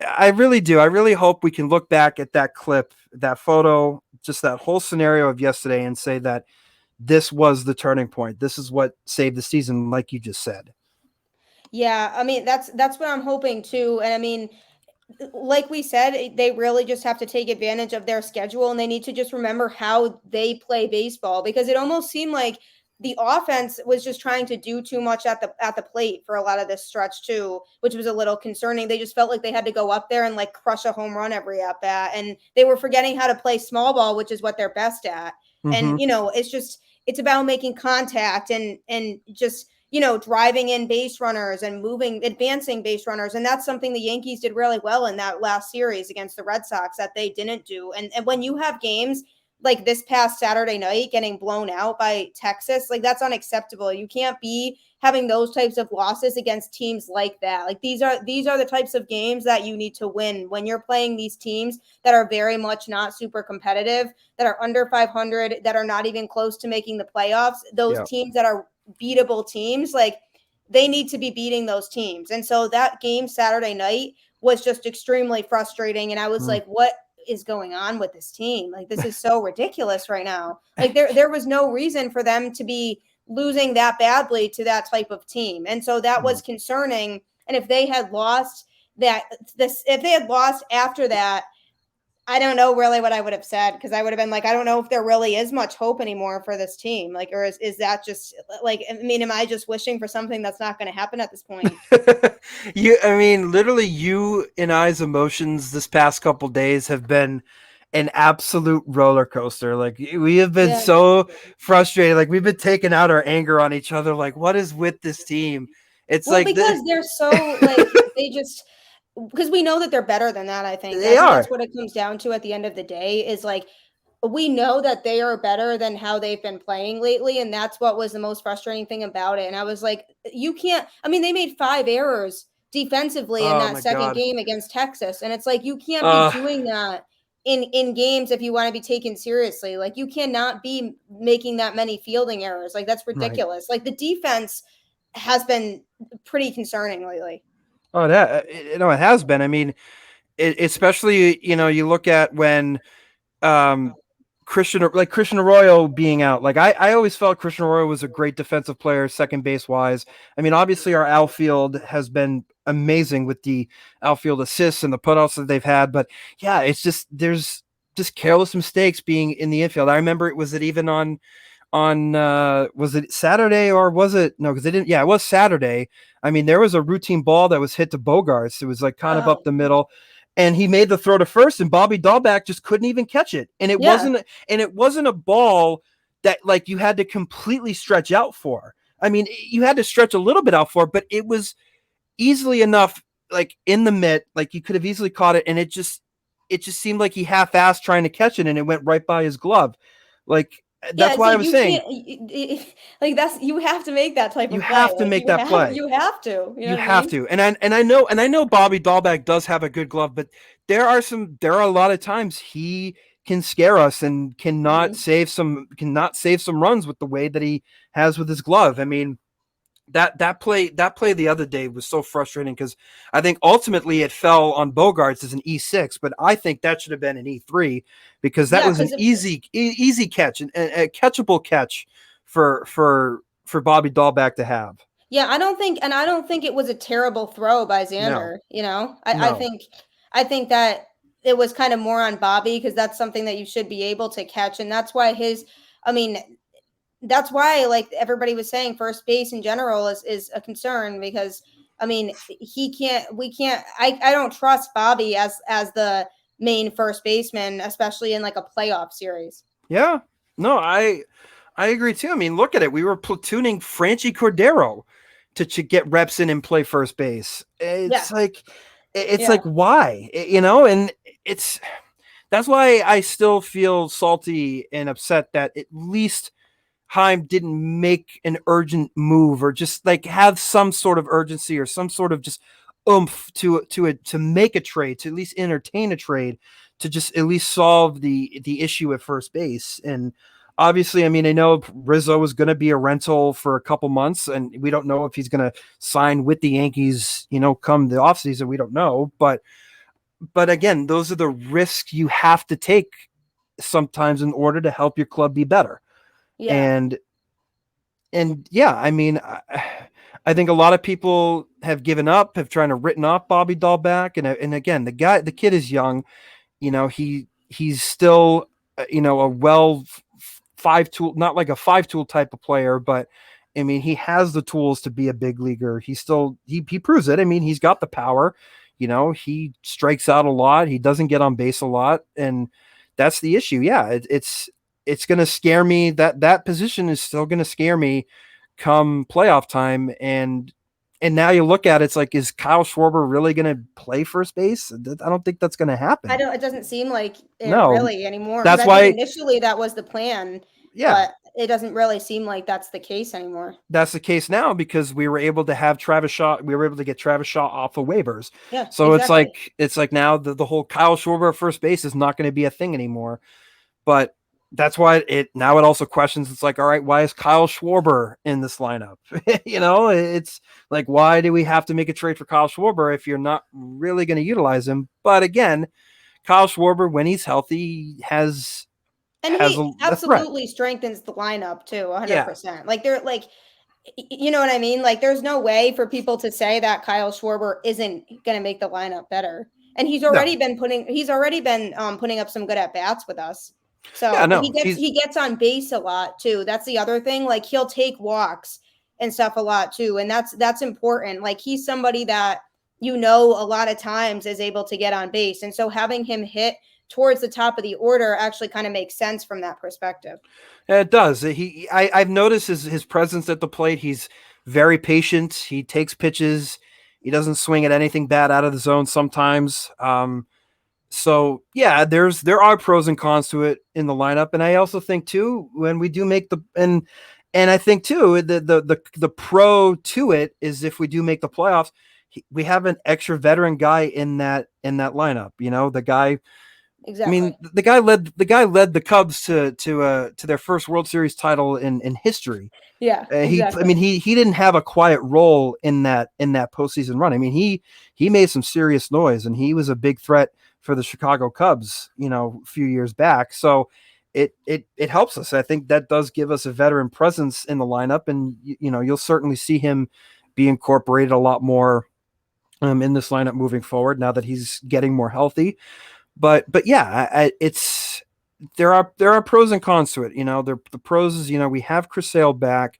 I really do. I really hope we can look back at that clip, that photo, just that whole scenario of yesterday and say that this was the turning point. This is what saved the season, like you just said. Yeah, I mean that's what I'm hoping too. And I mean, like we said, they really just have to take advantage of their schedule, and they need to just remember how they play baseball, because it almost seemed like the offense was just trying to do too much at the plate for a lot of this stretch too, which was a little concerning. They just felt like they had to go up there and like crush a home run every at bat, and they were forgetting how to play small ball, which is what they're best at. Mm-hmm. And it's about making contact and just driving in base runners and advancing base runners. And that's something the Yankees did really well in that last series against the Red Sox that they didn't do. And when you have games like this past Saturday night getting blown out by Texas, like that's unacceptable. You can't be having those types of losses against teams like that. Like these are the types of games that you need to win when you're playing these teams that are very much not super competitive, that are under 500, that are not even close to making the playoffs. Those Yeah. teams that are beatable teams, like they need to be beating those teams. And so that game Saturday night was just extremely frustrating. And I was Mm. like, what is going on with this team? Like, this is so ridiculous right now. Like there was no reason for them to be losing that badly to that type of team. And so that was concerning. And if they had lost if they had lost after that, I don't know really what I would have said, because I would have been like, I don't know if there really is much hope anymore for this team. Like, or is that just like, I mean, am I just wishing for something that's not going to happen at this point? I mean, literally, you and I's emotions this past couple days have been an absolute roller coaster. Like we have been Yeah. so frustrated. Like we've been taking out our anger on each other. Like, what is with this team? It's Well, like because they're so like they just because we know that they're better than that. I think they I think are. that's what it comes down to at the end of the day, is like we know that they are better than how they've been playing lately, and that's what was the most frustrating thing about it. And I was like, you can't. I mean, they made 5 errors defensively in Oh that my second god. game against Texas, and it's like you can't be Uh, doing that in games if you want to be taken seriously. Like you cannot be making that many fielding errors. Like that's right. ridiculous. Like the defense has been pretty concerning lately. Oh, it has been. I mean, especially you look at when um Christian Arroyo being out. Like I always felt Christian Arroyo was a great defensive player, second base wise. I mean, obviously our outfield has been amazing with the outfield assists and the putouts that they've had, but yeah, it's just there's just careless mistakes being in the infield. I remember it even on was it Saturday or was it no, because they didn't, yeah, it was Saturday. I mean, there was a routine ball that was hit to Bogarts. It was like kind of up Oh, the middle, and he made the throw to first, and Bobby Dahlback just couldn't even catch it. And yeah. it wasn't a ball that like you had to completely stretch out for. I mean, you had to stretch a little bit out for, but it was easily enough like in the mitt, like you could have easily caught it, and it just seemed like he half-assed trying to catch it and it went right by his glove. Like, Yeah, that's it's why I like was you saying can't like that's you have to make that type you of play. have to Like make that play. you have to. You know You what I have mean? to. And I know Bobby Dahlbeck does have a good glove, but there are a lot of times he can scare us and Mhm. cannot save some runs with the way that he has with his glove. I mean, that play the other day was so frustrating because I think ultimately it fell on Bogarts as an E6, but I think that should have been an E3 because that Yeah, was an because easy catch, a catchable catch for Bobby Dahlbeck to have. yeah, I don't think it was a terrible throw by No, Xander. You know, no. I think that it was kind of more on Bobby because that's something that you should be able to catch, and that's why I mean, that's why like everybody was saying first base in general is a concern because I mean we can't I don't trust Bobby as the main first baseman, especially in like a playoff series. Yeah. No, I agree too. I mean, look at it. We were platooning Franchi Cordero to get reps in and play first base. Yeah, It's yeah. like why? You know, and it's that's why I still feel salty and upset that at least Heim didn't make an urgent move or just like have some sort of urgency or some sort of just oomph to make a trade, to at least entertain a trade, to just at least solve the issue at first base. And obviously, I mean, I know Rizzo is going to be a rental for a couple months, and we don't know if he's going to sign with the Yankees, come the offseason. We don't know, but again, those are the risks you have to take sometimes in order to help your club be better. Yeah. And yeah, I mean, I think a lot of people have given up, have trying to written off Bobby Dahlbeck, and again, the kid is young. He's still a five tool, not like a five tool type of player, but I mean, he has the tools to be a big leaguer. He proves it. I mean, he's got the power. He strikes out a lot. He doesn't get on base a lot, and that's the issue. Yeah, it's going to scare me. That position is still going to scare me come playoff time. And now you look at it, it's like, is Kyle Schwarber really going to play first base? I don't think that's going to I happen. don't it doesn't seem like it No, really anymore because that's I think why. initially that was the plan, Yeah, but it doesn't really seem like that's the case anymore. that's the case now because we were able to have Travis Shaw. We were able to get Travis Shaw off of waivers. Yeah, So exactly. it's like now the whole Kyle Schwarber first base is not going to be a thing anymore. But that's why it also questions. It's like, all right, why is Kyle Schwarber in this lineup? It's like, why do we have to make a trade for Kyle Schwarber if you're not really going to utilize him? But again, Kyle Schwarber, when he's healthy, And has he a threat. absolutely strengthens the lineup too, Yeah, 100%. Like they're like you know what I mean? Like there's no way for people to say that Kyle Schwarber isn't going to make the lineup better. And no, he's already been putting up some good at bats with us. yeah, So no, he gets on base a lot too. That's the other thing. Like he'll take walks and stuff a lot too, and that's important. Like he's somebody that a lot of times is able to get on base, and so having him hit towards the top of the order actually kind of makes sense from that perspective. it does. I've noticed his presence at the plate. He's very patient. He takes pitches. He doesn't swing at anything bad out of the zone sometimes. So yeah, there are pros and cons to it in the lineup, and I also think too when we do make and I think too the pro to it is if we do make the playoffs, we have an extra veteran guy in that lineup. The guy. I mean, Exactly. the guy led the Cubs to their first World Series title in history. Yeah, I exactly. mean, he didn't have a quiet role in that postseason run. I mean, he made some serious noise, and he was a big threat for the Chicago Cubs, a few years back. So it helps us. I think that does give us a veteran presence in the lineup, and you'll certainly see him be incorporated a lot more in this lineup moving forward now that he's getting more healthy. But yeah, it's there are pros and cons to it. The pros is we have Chris Sale back.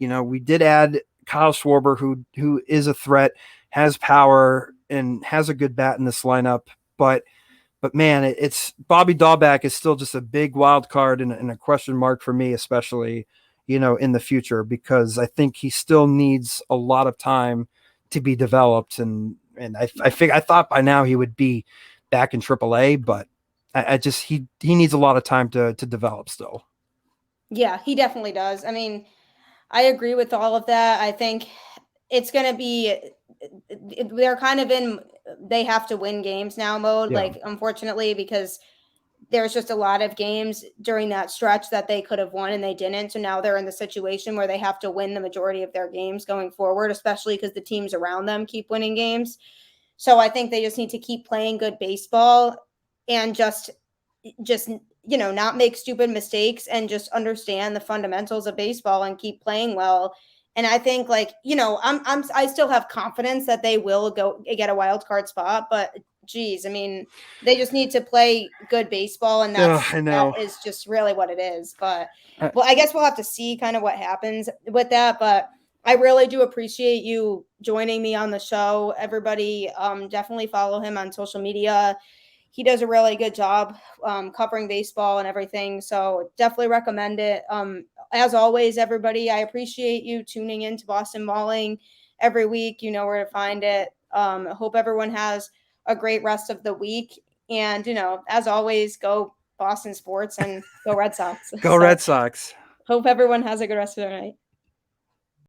We did add Kyle Schwarber, who is a threat, has power, and has a good bat in this lineup. But man, it's Bobby Dahlbeck is still just a big wild card and a question mark for me, especially in the future, because I think he still needs a lot of time to be developed. And I thought by now he would be back in AAA, but I just he needs a lot of time to develop still. Yeah, he definitely does. I mean, I agree with all of that. I think it's going to be they're kind of in they have to win games now mode, Yeah. like unfortunately, because there's just a lot of games during that stretch that they could have won and they didn't. So now they're in the situation where they have to win the majority of their games going forward, especially because the teams around them keep winning games. So I think they just need to keep playing good baseball and just not make stupid mistakes and just understand the fundamentals of baseball and keep playing well. And I think I still have confidence that they will go get a wild card spot, but geez, I mean, they just need to play good baseball, and Yeah, that I know. is just really what it is. But Uh, well, I guess we'll have to see kind of what happens with that. But I really do appreciate you joining me on the show. Everybody, definitely follow him on social media. He does a really good job covering baseball and everything. So definitely recommend it. As always, everybody, I appreciate you tuning in to Boston Balling every week. You know where to find it. I hope everyone has a great rest of the week. And, as always, go Boston sports and go Red Sox. Go So Red Sox. hope everyone has a good rest of their night.